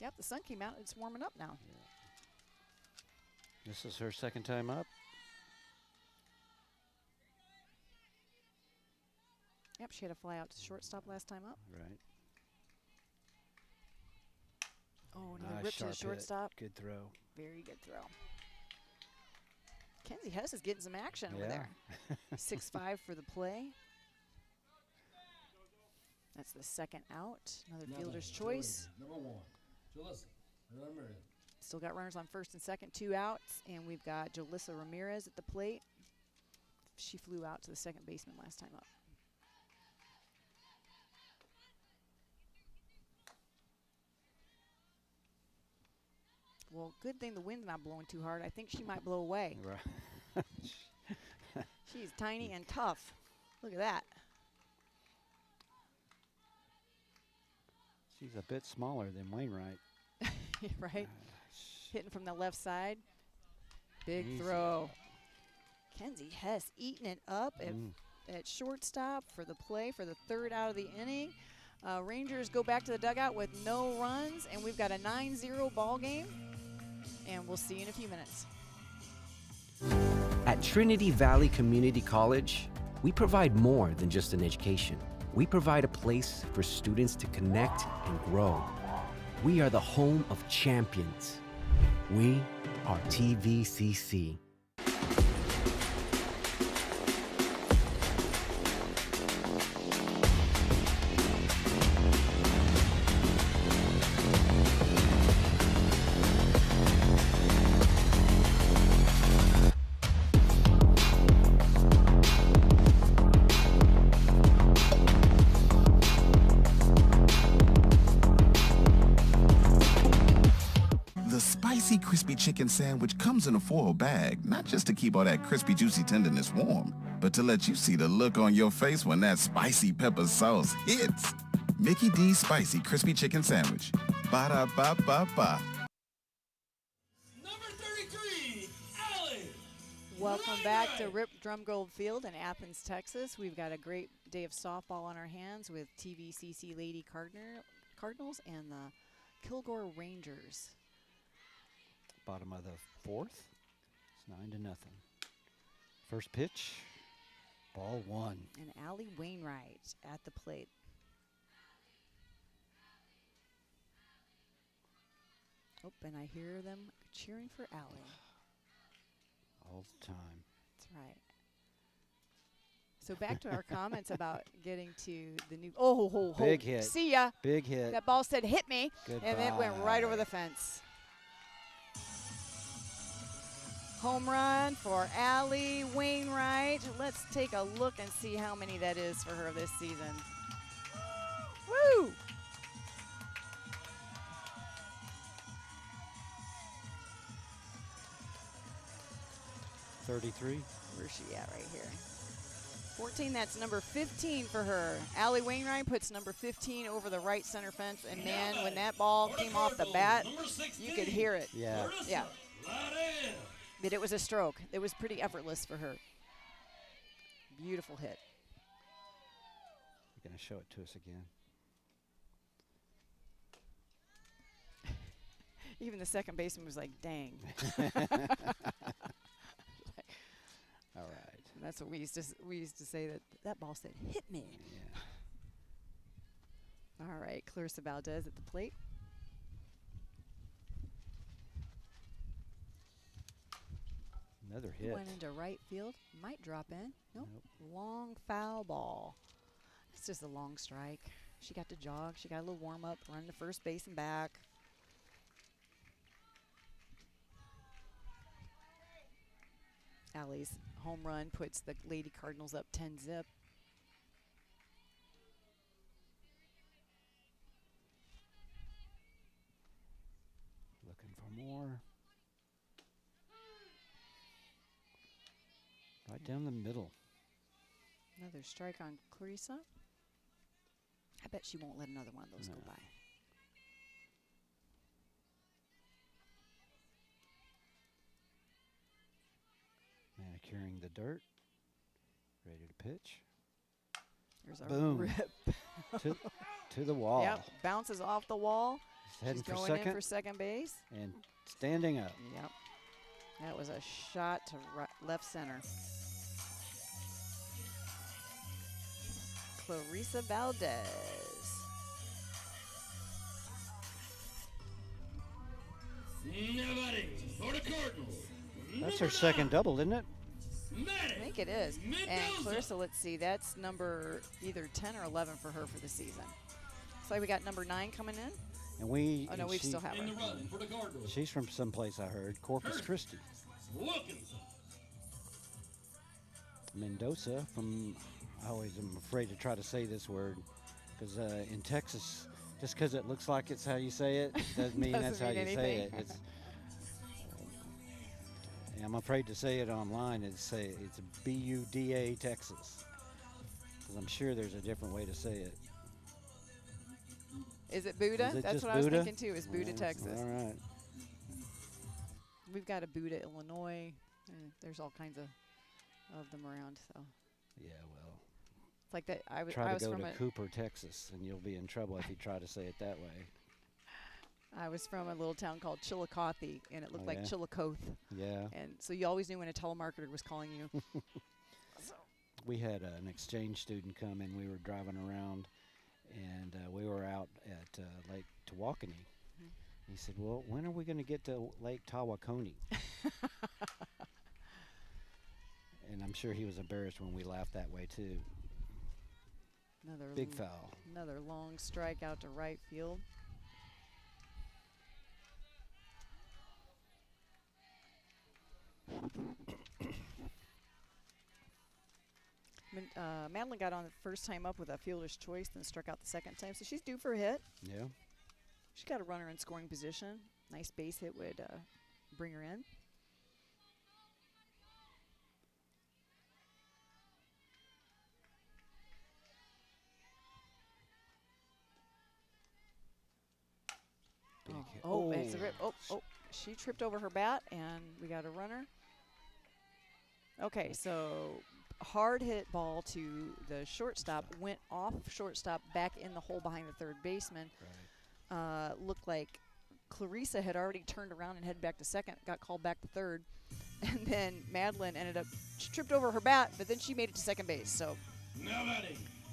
Yep, the sun came out. It's warming up now. Yeah. This is her second time up. Yep, she had a fly out to shortstop last time up. Right. Oh, another Nice rip to the sharp hit. shortstop. Good throw. Very good throw. Kenzie Hess is getting some action over there. 6'5" for the play. That's the second out. Another fielder's choice. Number 1, Jalissa Ramirez. Still got runners on first and second, 2 outs, and we've got Jalissa Ramirez at the plate. She flew out to the second baseman last time up. Well, good thing the wind's not blowing too hard. I think she might blow away. Right. She's tiny and tough. Look at that. She's a bit smaller than Wainwright. Right? Hitting from the left side. Big Easy. throw. Kenzie Hess eating it up at shortstop for the play for the third out of the inning. Rangers go back to the dugout with no runs, and we've got a 9-0 ball game. And we'll see you in a few minutes. At Trinity Valley Community College, we provide more than just an education. We provide a place for students to connect and grow. We are the home of champions. We are TVCC. Crispy chicken sandwich comes in a foil bag, not just to keep all that crispy, juicy tenderness warm, but to let you see the look on your face when that spicy pepper sauce hits. Mickey D's Spicy Crispy Chicken Sandwich. Ba-da-ba-ba-ba. Number 33, Allie. Welcome back to Rip Drumgold Field in Athens, Texas. We've got a great day of softball on our hands with TVCC Lady Cardinals and the Kilgore Rangers. Bottom of the fourth. It's 9-0. First pitch, ball 1. And Allie Wainwright at the plate. Oh, and I hear them cheering for Allie. All the time. That's right. So back to our comments about getting to the new. Oh, Big hit. See ya. Big hit. That ball said hit me, Goodbye. and it went right over the fence. Home run for Allie Wainwright. Let's take a look and see how many that is for her this season. Woo! $33. Where's she at right here? 14, that's number 15 for her. Allie Wainwright puts number 15 over the right center fence, and man, when that ball came off the bat, you could hear it. Yeah. Yeah. But it was a stroke. It was pretty effortless for her. Beautiful hit. You're going to show it to us again. Even the second baseman was like, dang. All right. And that's what we used to say, that ball said, hit me. Yeah. All right, Clarissa Valdez at the plate. Another hit. Went into right field. Might drop in. Nope. Long foul ball. It's just a long strike. She got to jog. She got a little warm up, run to first base and back. Allie's home run puts the Lady Cardinals up 10-zip. Looking for more. Right down the middle. Another strike on Clarissa. I bet she won't let another one of those go by. Manicuring the dirt. Ready to pitch. There's a boom. Rip. to the wall. Yep, bounces off the wall. Heading She's for going second. in for second base. And standing up. Yep. That was a shot to left center. Clarissa Valdez. Nobody for the Cardinals. That's her second double, isn't it? I think it is. And Clarissa, let's see, that's number either 10 or 11 for her for the season. Looks like we got number 9 coming in. And we. Oh, no, we still have her. For the Cardinals. She's from someplace I heard, Corpus Christi. Mendoza from, I always am afraid to try to say this word, because in Texas, just because it looks like it's how you say it, doesn't mean that's how you say it. It's, I'm afraid to say it online. It's Buda, Texas, because I'm sure there's a different way to say it. Is it Buda? Is it That's just what I was Buda? thinking too, is Buda, Texas. All right. We've got a Buda, Illinois. There's all kinds of them around. So Yeah, well. it's like that. I was Go from to Cooper, Texas, and you'll be in trouble if you try to say it that way. I was from a little town called Chillicothe, and it looked like yeah? Chillicothe. Yeah. And so you always knew when a telemarketer was calling you. We had an exchange student come and we were driving around, and we were out at Lake Tawakoni. He said, well, when are we going to get to Lake Tawakoni? And I'm sure he was embarrassed when we laughed that way too. Another big foul. Another long strike out to right field. Madeline got on the first time up with a fielder's choice, then struck out the second time, so she's due for a hit. Yeah. She's got a runner in scoring position. Nice base hit would bring her in. Oh, it's a rip. Oh, she tripped over her bat, and we got a runner. Okay, so hard hit ball to the shortstop, went off shortstop, back in the hole behind the third baseman. Right. Looked like Clarissa had already turned around and headed back to second, got called back to third. And then Madeline she tripped over her bat, but then she made it to second base. So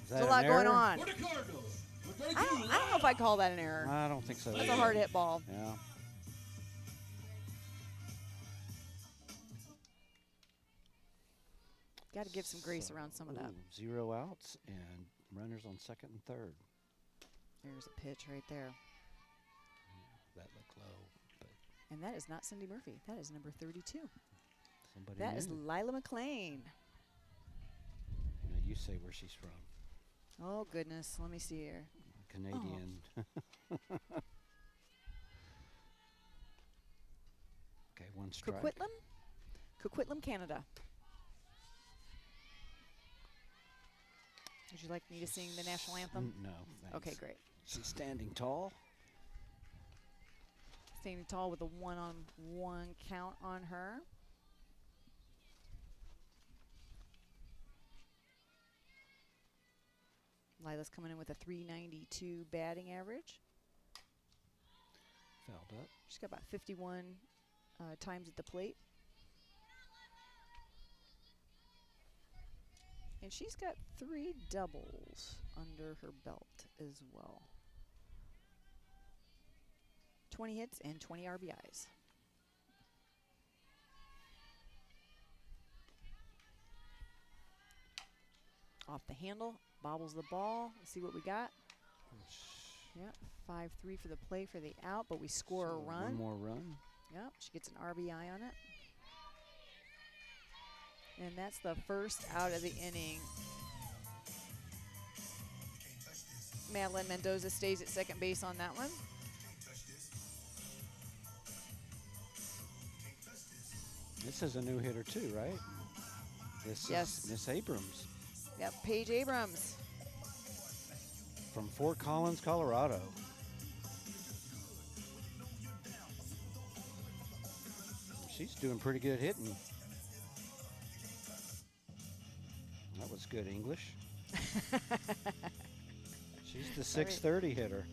there's a lot going on. I don't know if I call that an error. I don't think so. That's a hard hit ball. Yeah. Got to give some grace around some of that. 0 outs and runners on second and third. There's a pitch right there. That looked low, but And that is not Cindy Murphy. That is number 32. somebody That is knew. Lila McLean. Now you say where she's from. Oh, goodness. Let me see here. Canadian. Okay, one strike. Coquitlam, Canada. Would you like me to sing the national anthem? No, thanks. Okay, great. She's standing tall. Standing tall with a 1-on-1 count on her. Lila's coming in with a .392 batting average. Fouled up. She's got about 51 times at the plate. And she's got 3 doubles under her belt as well. 20 hits and 20 RBIs. Off the handle, bobbles the ball. Let's see what we got. Yep, 5-3 for the play for the out, but we score a run. One more run. Yep, she gets an RBI on it. And that's the first out of the inning. Madeline Mendoza stays at second base on that one. This is a new hitter too, right? This Yes. is Miss Abrams Yep, Paige Abrams. from Fort Collins, Colorado. She's doing pretty good hitting. That was good English. She's the 630 hitter.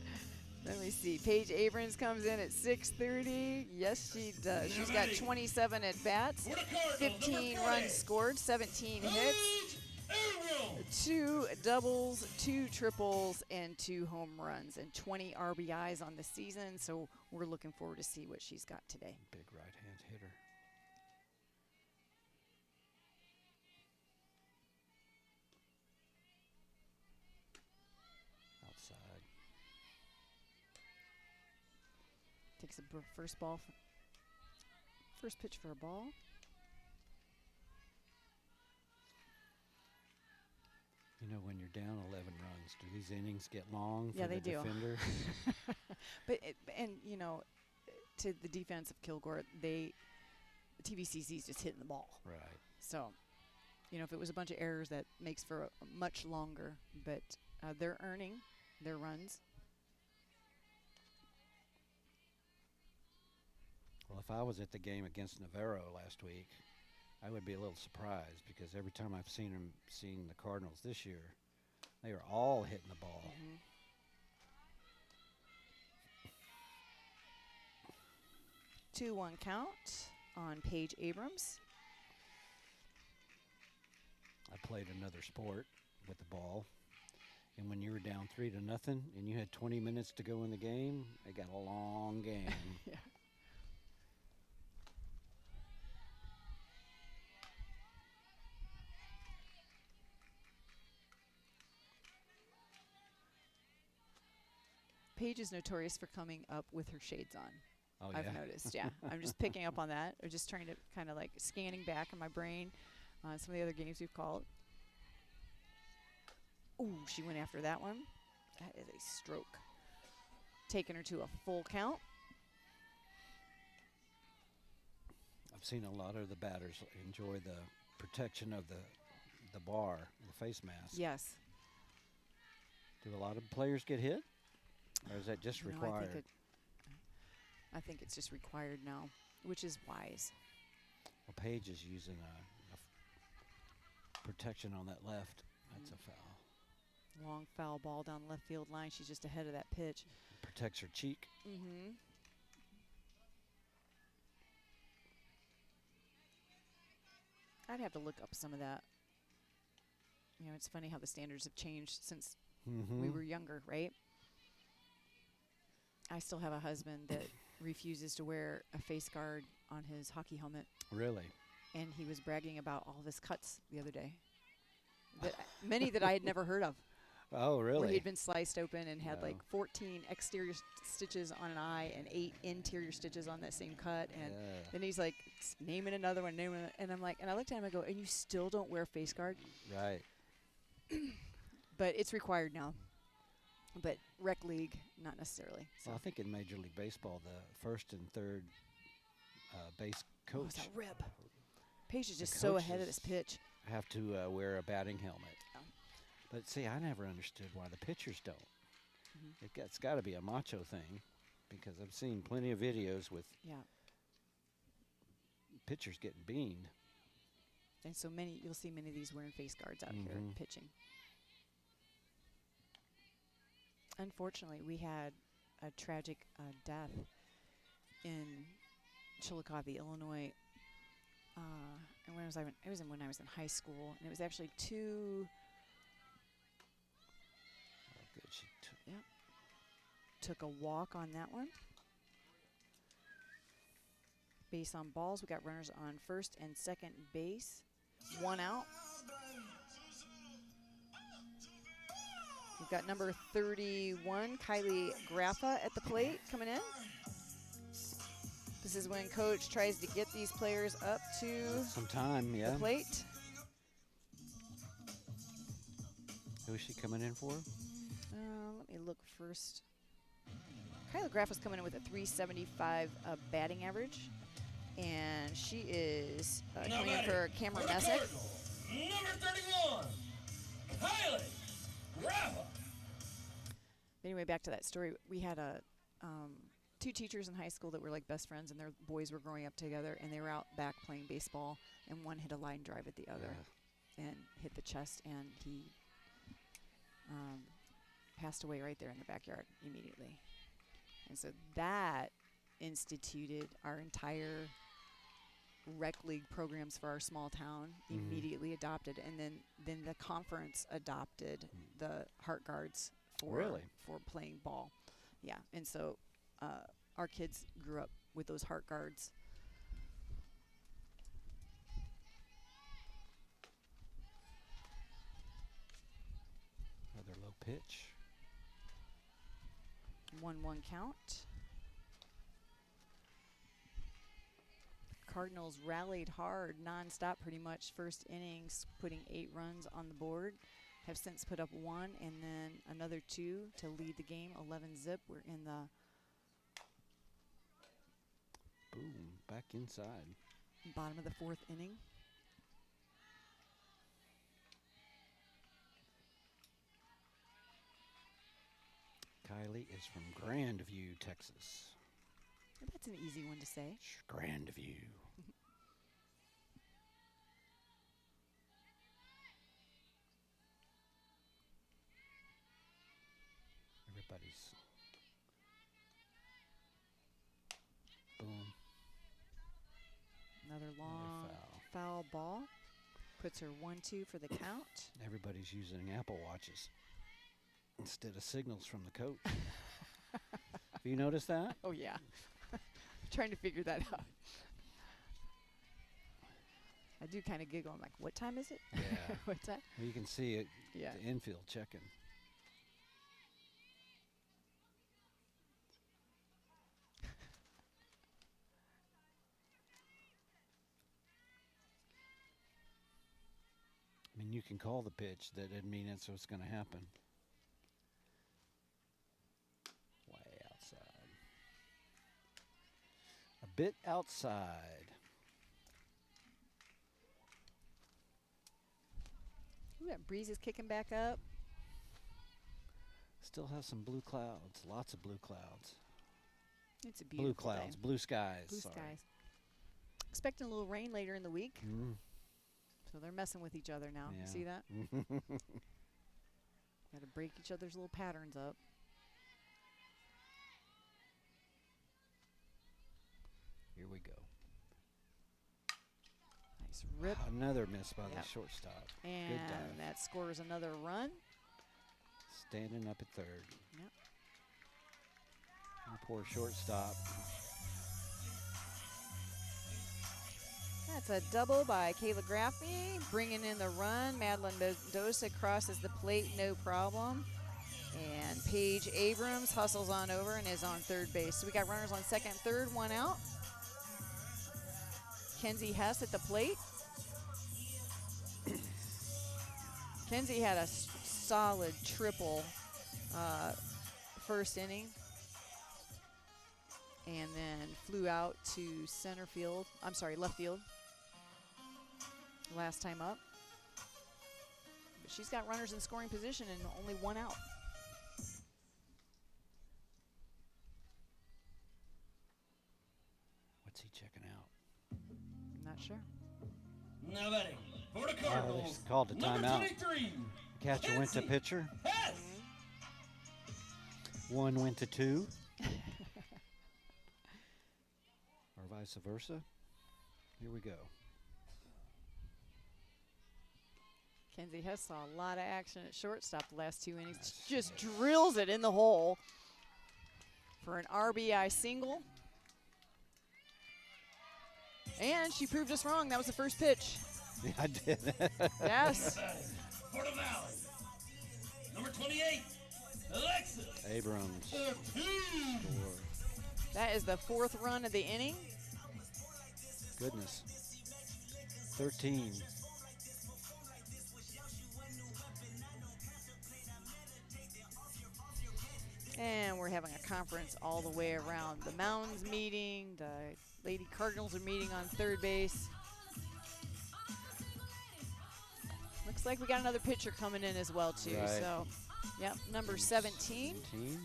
Let me see. Paige Abrams comes in at 6:30. Yes, she does. She's got 27 at bats, 15 runs scored, 17 hits, 2 doubles, 2 triples, and 2 home runs, and 20 RBIs on the season. So we're looking forward to see what she's got today. Big right-hand hitter. Outside. Takes a first pitch for a ball. You know, when you're down 11 runs, do these innings get long Yeah, for the they do. defender? And you know, to the defense of Kilgore, TVCC's just hitting the ball. Right. So, you know, if it was a bunch of errors, that makes for a much longer. But they're earning their runs. Well, if I was at the game against Navarro last week, I would be a little surprised because every time I've seen the Cardinals this year, they are all hitting the ball. Mm-hmm. 2-1 count on Paige Abrams. I played another sport with the ball, and when you were down 3-0 and you had 20 minutes to go in the game, it got a long game. Yeah. Paige is notorious for coming up with her shades on. Oh, I've yeah? noticed, yeah. I'm just picking up on that. Or just trying to kind of like scanning back in my brain on some of the other games we've called. Ooh, she went after that one. That is a stroke. Taking her to a full count. I've seen a lot of the batters enjoy the protection of the bar, the face mask. Yes. Do a lot of players get hit? Or is that just No, required? I think it's just required now, which is wise. Well, Paige is using a protection on that left. That's a foul. Long foul ball down left field line. She's just ahead of that pitch. Protects her cheek. Mm-hmm. I'd have to look up some of that. You know, it's funny how the standards have changed since we were younger, right? I still have a husband that refuses to wear a face guard on his hockey helmet. Really? and he was bragging about all of his cuts the other day. Many that I had never heard of. Oh, really? Where he'd been sliced open and had No. like 14 exterior stitches on an eye and 8 interior stitches on that same cut. And then he's like naming another one, and I'm like, and I looked at him and I go, and you still don't wear face guard? Right. But it's required now. But rec league, not necessarily. So. Well, I think in Major League Baseball, the first and third base coach. It's a rip. Paige is just so ahead of this pitch. Have to wear a batting helmet. Oh. But see, I never understood why the pitchers don't. It's got to be a macho thing, because I've seen plenty of videos with pitchers getting beamed. And so you'll see many of these wearing face guards out here pitching. Unfortunately, we had a tragic death in Chillicothe, Illinois. And when when I was in high school, and it was actually two. Oh, good. She took a walk on that one. Base on balls. We got runners on first and second base. 1 out. We've got number 31, Kylie Graffa, at the plate coming in. This is when coach tries to get these players up to some time, the plate. Who is she coming in for? Let me look first. Kylie Graffa's coming in with a 375 batting average. And she is coming in for Cameron Messick. Number 31, Kylie Graffa. Anyway, back to that story. We had two teachers in high school that were like best friends, and their boys were growing up together, and they were out back playing baseball, and one hit a line drive at the other and hit the chest, and he passed away right there in the backyard immediately. And so that instituted our entire rec league programs for our small town, immediately adopted, and then the conference adopted the heart guards for playing ball. Yeah, and so our kids grew up with those heart guards. Another low pitch. 1-1 count. Cardinals rallied hard, nonstop pretty much. First innings, putting 8 runs on the board. Have since put up 1 and then another 2 to lead the game, 11-zip. We're in the boom, back inside. Bottom of the 4th inning. Kylie is from Grandview, Texas. That's an easy one to say. Grandview. Everybody's boom. Another long foul ball. Puts her 1-2 for the count. Everybody's using Apple Watches instead of signals from the coach. Have you noticed that? Oh, yeah. Trying to figure that out. I do kind of giggle. I'm like, what time is it? Yeah. What time? Well, you can see it. Yeah. The infield checking. I mean, you can call the pitch. That doesn't mean that's what's going to happen. Way outside. A bit outside. Ooh, that breeze is kicking back up. Still has some blue clouds. Lots of blue clouds. It's a beautiful blue clouds. day. Blue skies. Blue sorry. skies. Expecting a little rain later in the week. Mm. So they're messing with each other now. Yeah. You see that? Got to break each other's little patterns up. Here we go. Nice rip. Another miss by the shortstop. And good dive. that scores another run. Standing up at third. Yep. Poor shortstop. That's a double by Kayla Graffey, bringing in the run. Madeline Mendoza crosses the plate, no problem. And Paige Abrams hustles on over and is on third base. So we got runners on second, third, one out. Kenzie Hess at the plate. Kenzie had a solid triple first inning. And then flew out to left field. Last time up. But she's got runners in scoring position and only one out. What's he checking out? Not sure. Now batting for the Cardinals. They called a number timeout. 23. Catcher went to pitcher. Hess. One went to two. Or vice versa. Here we go. Kenzie Hess saw a lot of action at shortstop the last 2 innings. Just drills it in the hole for an RBI single. And she proved us wrong. That was the first pitch. Yeah, I did. Yes. For the Valley. Number 28, Alexis Abrams. That is the fourth run of the inning. Goodness. 13. And we're having a conference all the way around the mountains meeting. The Lady Cardinals are meeting on third base. Looks like we got another pitcher coming in as well, too. Right. So, yep, number 17. And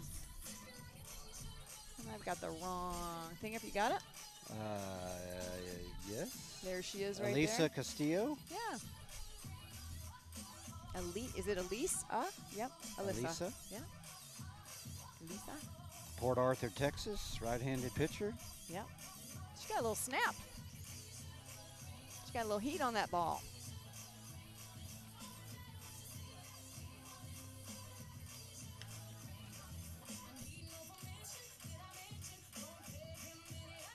I've got the wrong thing. If you got it? Yes. There she is right Elisa there. Castillo. Yeah. Is it Elise? Yep. Elisa. Yeah. Elisa. Port Arthur, Texas. Right-handed pitcher. Yep. She got a little snap. She got a little heat on that ball.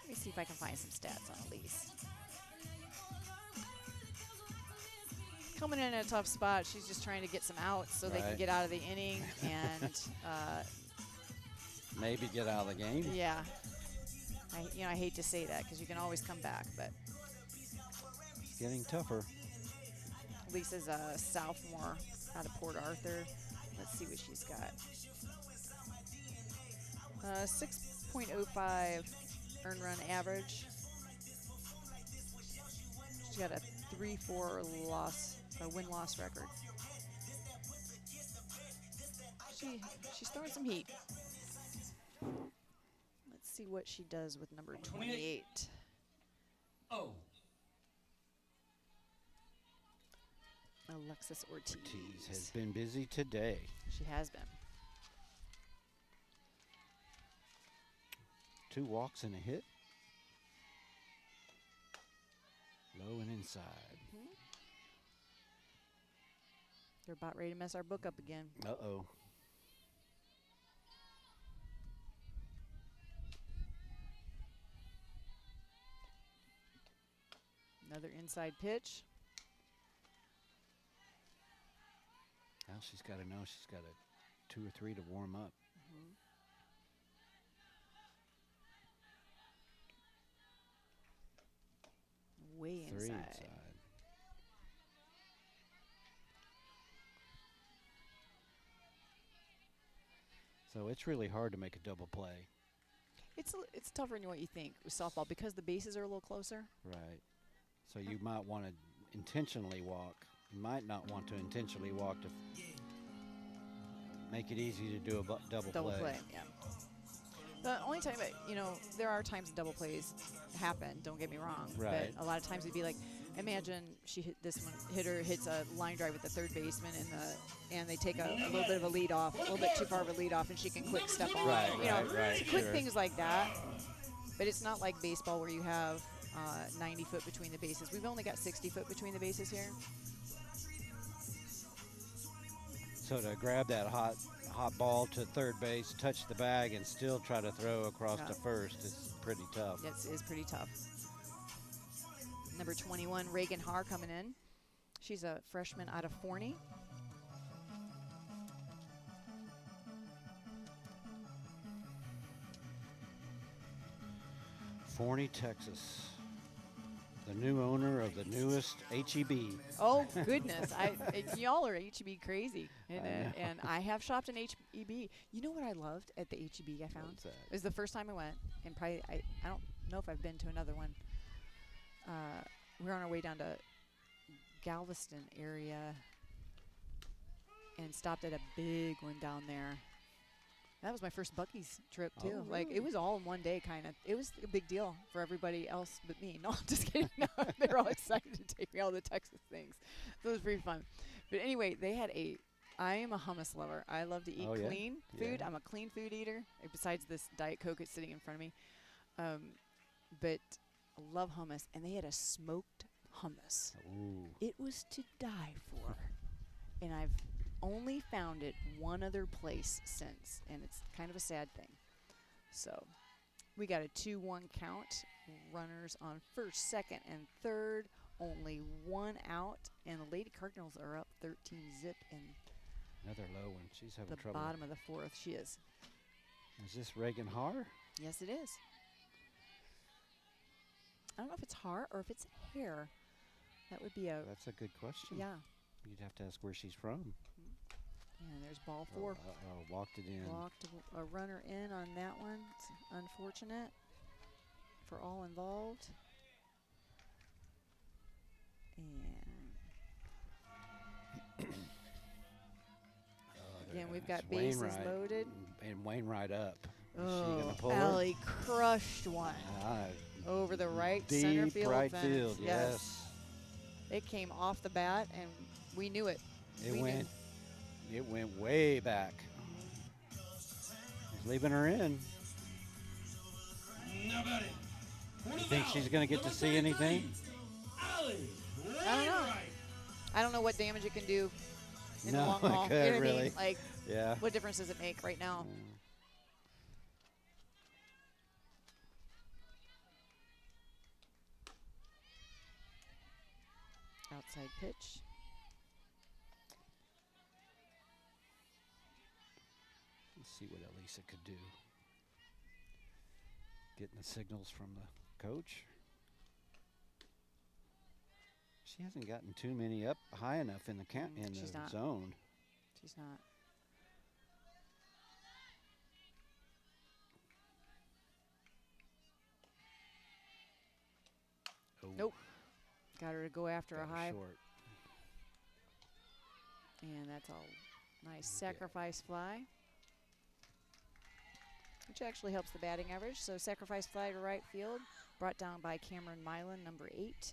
Let me see if I can find some stats on Elise. Coming in at a tough spot. She's just trying to get some outs so they can get out of the inning and maybe get out of the game. yeah. I hate to say that because you can always come back, but It's getting tougher. Lisa's a sophomore out of Port Arthur. Let's see what she's got. 6.05 earned run average. She's got a 3-4 win-loss record. She's throwing some heat. Let's see what she does with number 28. Oh. Alexis Ortiz. Ortiz has been busy today. She has been. 2 walks and a hit. Low and inside. They're about ready to mess our book up again. Uh-oh. Another inside pitch. Now she's got to know she's got a 2 or 3 to warm up. Way 3 inside. So it's really hard to make a double play. It's tougher than what you think with softball because the bases are a little closer. Right. So you might want to intentionally walk. You might not want to intentionally walk to make it easy to do a double play. Yeah. The only time, there are times double plays happen. Don't get me wrong. Right. But a lot of times it'd be like, imagine hitter hits a line drive with the third baseman and they take a little bit of a lead off, a little bit too far of a lead off, and she can quick step on. Right. Quick things like that. But it's not like baseball where you have 90 foot between the bases. We've only got 60 foot between the bases here. So to grab that hot ball to third base, touch the bag, and still try to throw across to first is pretty tough. It is pretty tough. Number 21, Reagan Haar coming in. She's a freshman out of Forney. Forney, Texas. The new owner of the newest HEB. Oh, goodness. Y'all are HEB crazy. And I have shopped in HEB. You know what I loved at the HEB I found? What's that? It was the first time I went. And probably, I don't know if I've been to another one. We were on our way down to Galveston area and stopped at a big one down there. That was my first Buc-ee's trip, too. Oh, Like, really? it was all in one day, kind of. It was a big deal for everybody else but me. No, I'm just kidding. No, they were all excited to take me all the Texas things. So it was pretty fun. But anyway, they had I am a hummus lover. I love to eat clean food. Yeah. I'm a clean food eater, besides this Diet Coke that's sitting in front of me. But I love hummus. And they had a smoked hummus. Ooh. It was to die for. And I've only found it one other place since, and it's kind of a sad thing. So we got a 2-1 count. Runners on first, second, and third. Only one out, and the Lady Cardinals are up 13-zip in Another low one. She's having the trouble. bottom of the fourth. She is. Is this Reagan Haar? Yes, it is. I don't know if it's Haar or if it's hair. That would be a. That's a good question. Yeah. You'd have to ask where she's from. And there's ball 4. Walked it in. Walked a runner in on that one. It's unfortunate for all involved. And again, we've got bases Wainwright loaded. And Wainwright up. Is she Oh, gonna pull her? Allie crushed one over the right center Deep field right fence. field, yes. It came off the bat, and we knew it. It went way back. He's leaving her in. Now batting. You think she's going to get to see anything? I don't know. I don't know what damage it can do in the No, long haul. it could, You know what I mean? really. Like, Yeah. what difference does it make right now? Outside pitch. Let's see what Elisa could do. Getting the signals from the coach. She hasn't gotten too many up high enough in the She's not. zone. She's not. Oh. Nope. Got her to go after Got a her high. short. And that's a nice sacrifice fly, which actually helps the batting average. So sacrifice fly to right field, brought down by Cameron Milan, number 8.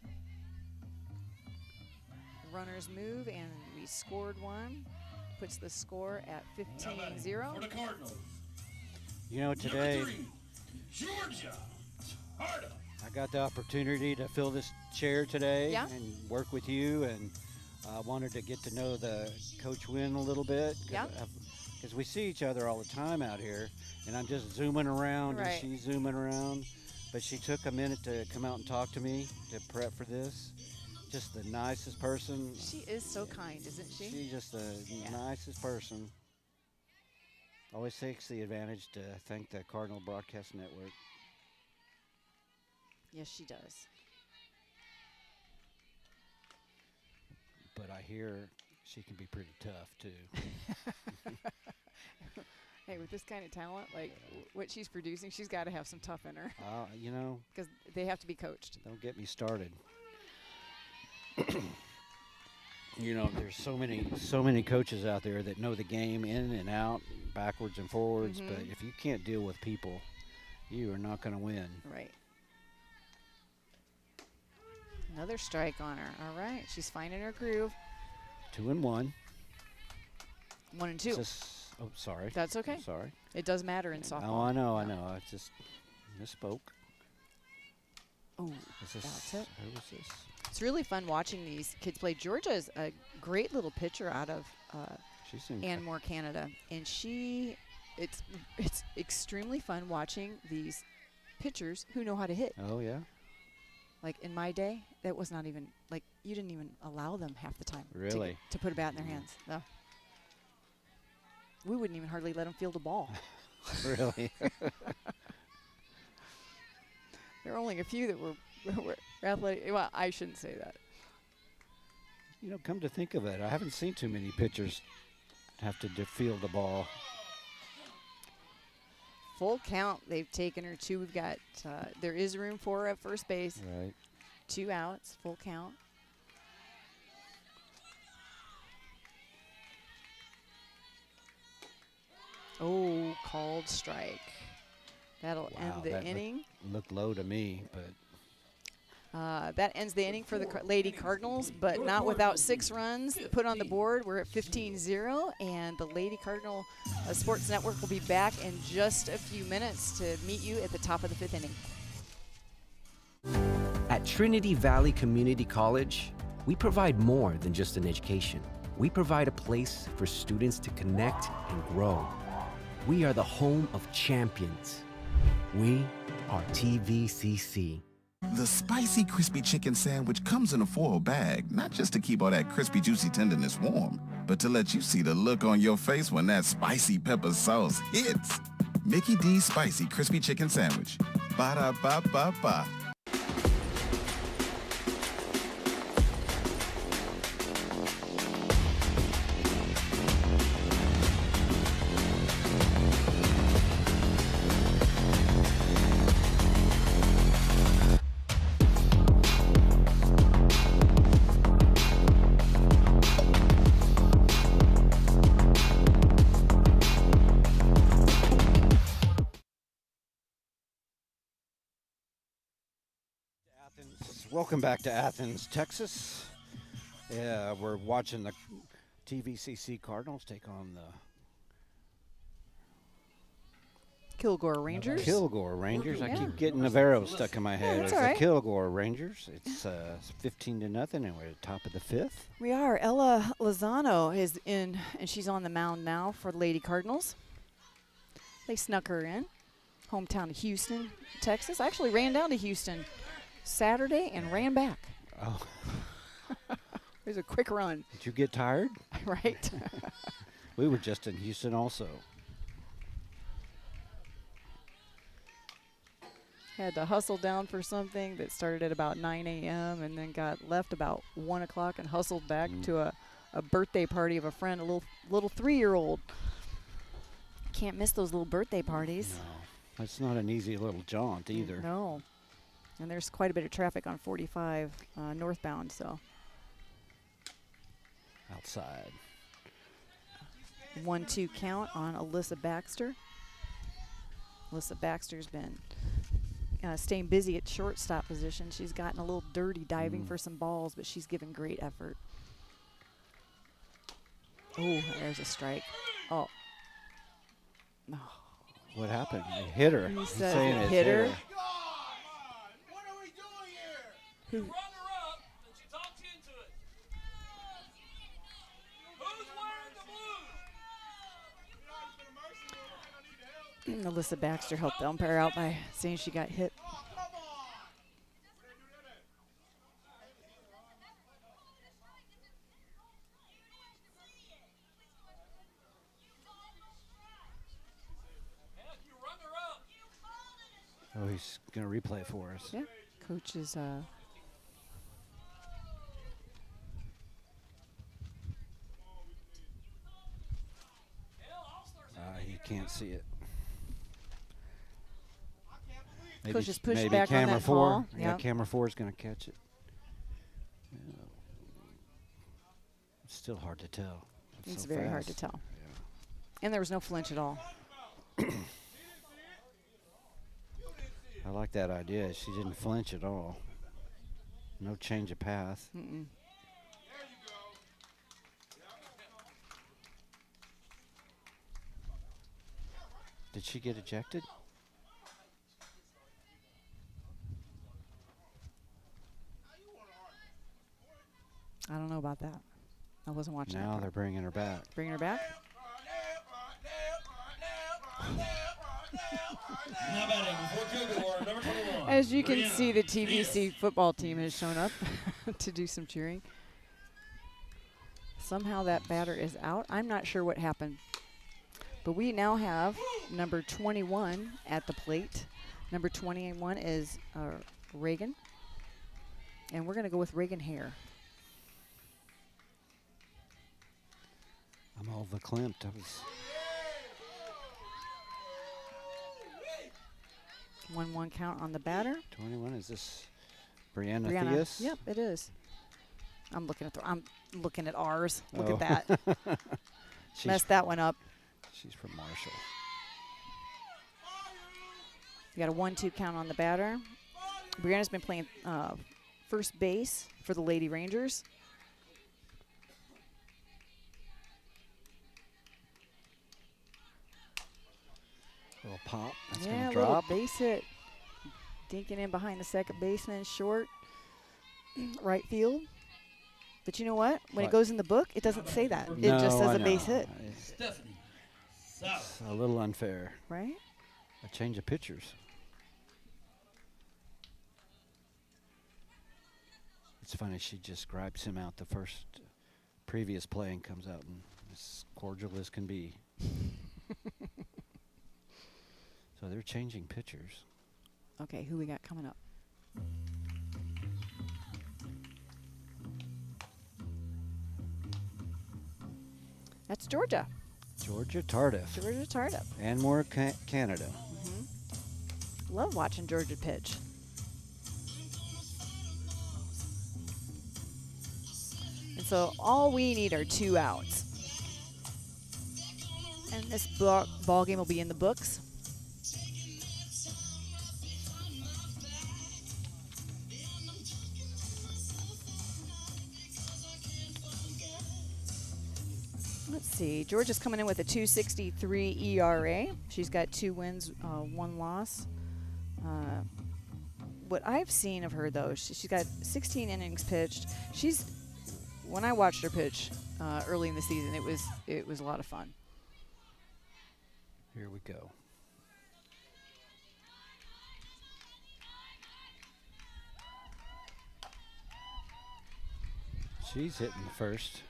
Runners move, and we scored one. Puts the score at 15-0. For the Cardinals. You know, today Number 3, Georgia. Harda. I got the opportunity to fill this chair today and work with you, and I wanted to get to know the Coach Wynn a little bit. Because we see each other all the time out here, and I'm just zooming around and she's zooming around. But she took a minute to come out and talk to me to prep for this. Just the nicest person. She is so kind, isn't she? She's just the nicest person. Always takes the advantage to thank the Cardinal Broadcast Network. Yes, she does. But I hear she can be pretty tough, too. Hey, with this kind of talent, like what she's producing, she's got to have some tough in her. You know. Because they have to be coached. Don't get me started. You know, there's so many coaches out there that know the game in and out, backwards and forwards. But if you can't deal with people, you are not going to win. Right. Another strike on her. All right, she's finding her groove. 2-1. 1-2. Oh, sorry. That's okay. Sorry. It does matter in softball. Oh, I know. I just misspoke. Oh, that's it. Who was this? It's really fun watching these kids play. Georgia is a great little pitcher out of Anmore, Canada, and it's extremely fun watching these pitchers who know how to hit. Oh yeah. Like in my day, that was not even, like, you didn't even allow them half the time Really? to put a bat in their hands. No. We wouldn't even hardly let them field a ball. Really? There were only a few that were athletic. Well, I shouldn't say that. You know, come to think of it, I haven't seen too many pitchers have to field the ball. Full count. They've taken her 2. We've got, there is room for her at first base. Right. 2 outs, full count. Oh, called strike. That'll end the inning. Looked low to me, but. That ends the inning for the Lady Cardinals, but not without 6 runs put on the board. We're at 15-0, and the Lady Cardinal Sports Network will be back in just a few minutes to meet you at the top of the 5th inning. At Trinity Valley Community College, we provide more than just an education. We provide a place for students to connect and grow. We are the home of champions. We are TVCC. The spicy crispy chicken sandwich comes in a foil bag, not just to keep all that crispy juicy tenderness warm, but to let you see the look on your face when that spicy pepper sauce hits. Mickey D's Spicy Crispy Chicken Sandwich. Ba-da-ba-ba-ba. Welcome back to Athens, Texas. Yeah, we're watching the TVCC Cardinals take on the Kilgore Rangers. Kilgore Rangers. Yeah. I keep getting Navarro stuck in my head. That's It's all right. the Kilgore Rangers. It's 15-0, and we're at the top of the 5th. We are. Ella Lozano is in, and she's on the mound now for the Lady Cardinals. They snuck her in. Hometown of Houston, Texas. I actually ran down to Houston Saturday and ran back. Oh. It was a quick run. Did you get tired? Right. We were just in Houston also. Had to hustle down for something that started at about 9 a.m. and then got left about 1 o'clock and hustled back to a birthday party of a friend, a little 3-year-old. Can't miss those little birthday parties. No, it's not an easy little jaunt either. No. And there's quite a bit of traffic on 45 northbound, so. Outside. 1-2 count on Alyssa Baxter. Alyssa Baxter's been staying busy at shortstop position. She's gotten a little dirty diving for some balls, but she's given great effort. Oh, there's a strike. Oh. No. What happened? It hit her. He He's said saying it it hit her. Who? Runner up, and she talks you into it. Who's wearing the blue? Alyssa Baxter helped the umpire out by saying she got hit. Oh, he's going to replay for us. Yeah, coach is He can't see it. Coach just pushed maybe back on camera that 4. ball. Yeah, Yep. camera 4 is going to catch it. Yeah. It's still hard to tell. It's so very hard to fast. tell. And there was no flinch at all. I like that idea. She didn't flinch at all. No change of path. Mm-mm. Did she get ejected? I don't know about that. I wasn't watching that Now part. they're bringing her back. Bringing her back? Now batting for Kilgore, number 21. As you can Brianna see, the TVC Venus. football team has shown up to do some cheering. Somehow that batter is out. I'm not sure what happened. But we now have number 21 at the plate. Number 21 is Reagan. And we're going to go with Reagan Hare. I'm all verklempt. I was 1-1 count on the batter. 21. Is this Brianna Brianna. Theus? Yep, it is. I'm looking at ours. Look Oh. at that. Messed that one up. She's from Marshall. You got a 1-2 count on the batter. Brianna's been playing first base for the Lady Rangers. Little pop. That's Yeah, going a to little drop. base hit. Dinking in behind the second baseman, short, right field. But you know what? When it What? goes in the book, it doesn't say that. No, It just says I a base know. hit. Stephanie It's South. a little unfair. Right? A change of pitchers. It's funny, she just gripes him out the first previous play and comes out and as cordial as can be. So they're changing pitchers. Okay, who we got coming up? That's Georgia. Georgia Tardif. Georgia Tardif. And more Canada. Love watching Georgia pitch. And so all we need are 2 outs. And this ball game will be in the books. Let's see. Georgia's coming in with a 2.63 ERA. She's got 2 wins, 1 loss. What I've seen of her, though, she's got 16 innings pitched. When I watched her pitch early in the season, it was a lot of fun. Here we go. She's hitting the first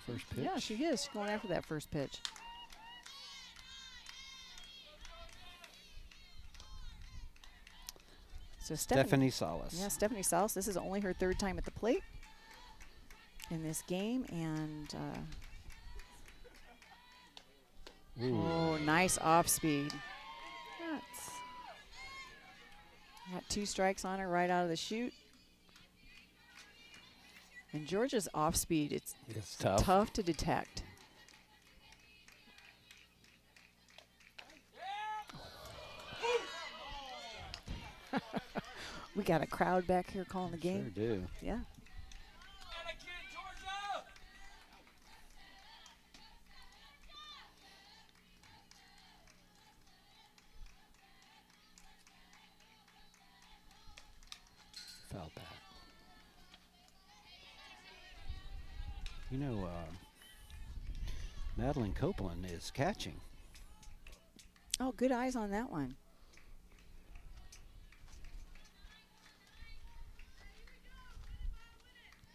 pitch. Yeah, she is. She's going after that first pitch. So Stephanie Salas. Yeah, Stephanie Salas. This is only her 3rd time at the plate in this game, and oh, nice off speed. Got 2 strikes on her right out of the chute. And Georgia's off speed, it's tough to detect. We got a crowd back here calling the game. Sure do. Yeah. Foul back. You know, Madeline Copeland is catching. Oh, good eyes on that one.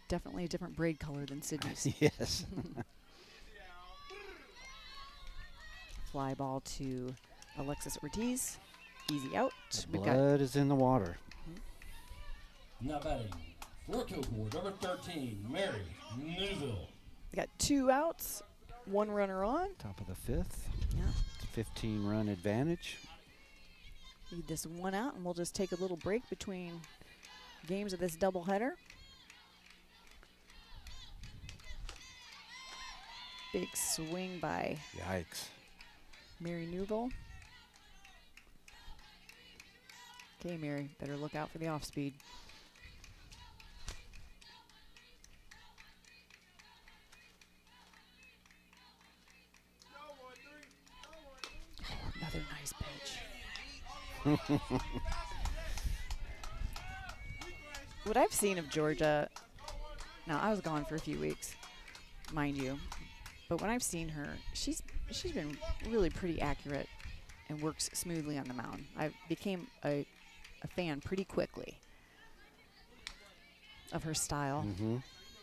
Definitely a different braid color than Sydney's. Yes. Fly ball to Alexis Ortiz. Easy out. Blood is in the water. Now batting for Kilgore, number 13, Mary Newville. We got 2 outs, 1 runner on. Top of the 5th. Yeah. 15-run advantage. Need this 1 out, and we'll just take a little break between games of this doubleheader. Big swing by Yikes. Mary Newville. Okay, Mary, better look out for the off speed. Oh, another nice pitch. What I've seen of Georgia, now I was gone for a few weeks, mind you, but when I've seen her, she's been really pretty accurate and works smoothly on the mound. I became a fan pretty quickly of her style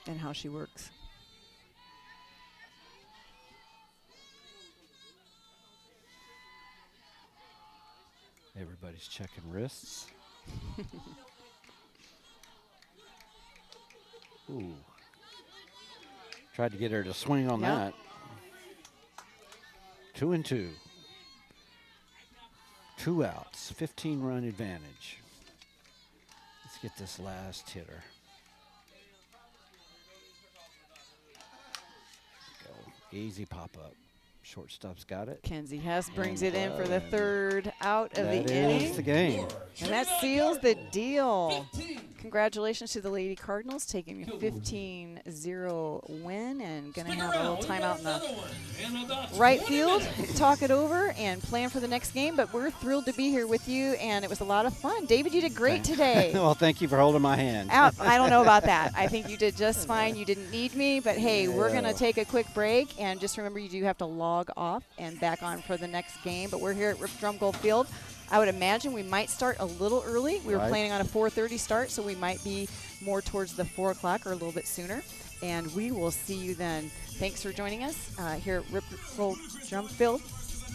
and how she works. Everybody's checking wrists. Ooh. Tried to get her to swing on that. 2-2. 2 outs, 15-run advantage. Let's get this last hitter. Go. Easy pop-up. Shortstop's got it. Kenzie Hess brings it in for the 3rd out of the inning. That is the game. And that seals the deal. Congratulations to the Lady Cardinals taking a 15-0 win and going to have a little timeout in the right field, talk it over, and plan for the next game. But we're thrilled to be here with you, and it was a lot of fun. David, you did great today. Well, thank you for holding my hand. I don't know about that. I think you did just fine. You didn't need me, but hey, we're going to take a quick break, and just remember you do have to log off and back on for the next game. But we're here at Rip Drumgold Field. I would imagine we might start a little early. We were planning on a 4:30 start, so we might be more towards the 4 o'clock or a little bit sooner. And we will see you then. Thanks for joining us here at Rip Drum Field.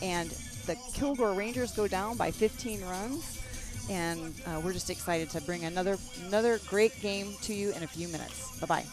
And the Kilgore Rangers go down by 15 runs. And we're just excited to bring another great game to you in a few minutes. Bye-bye.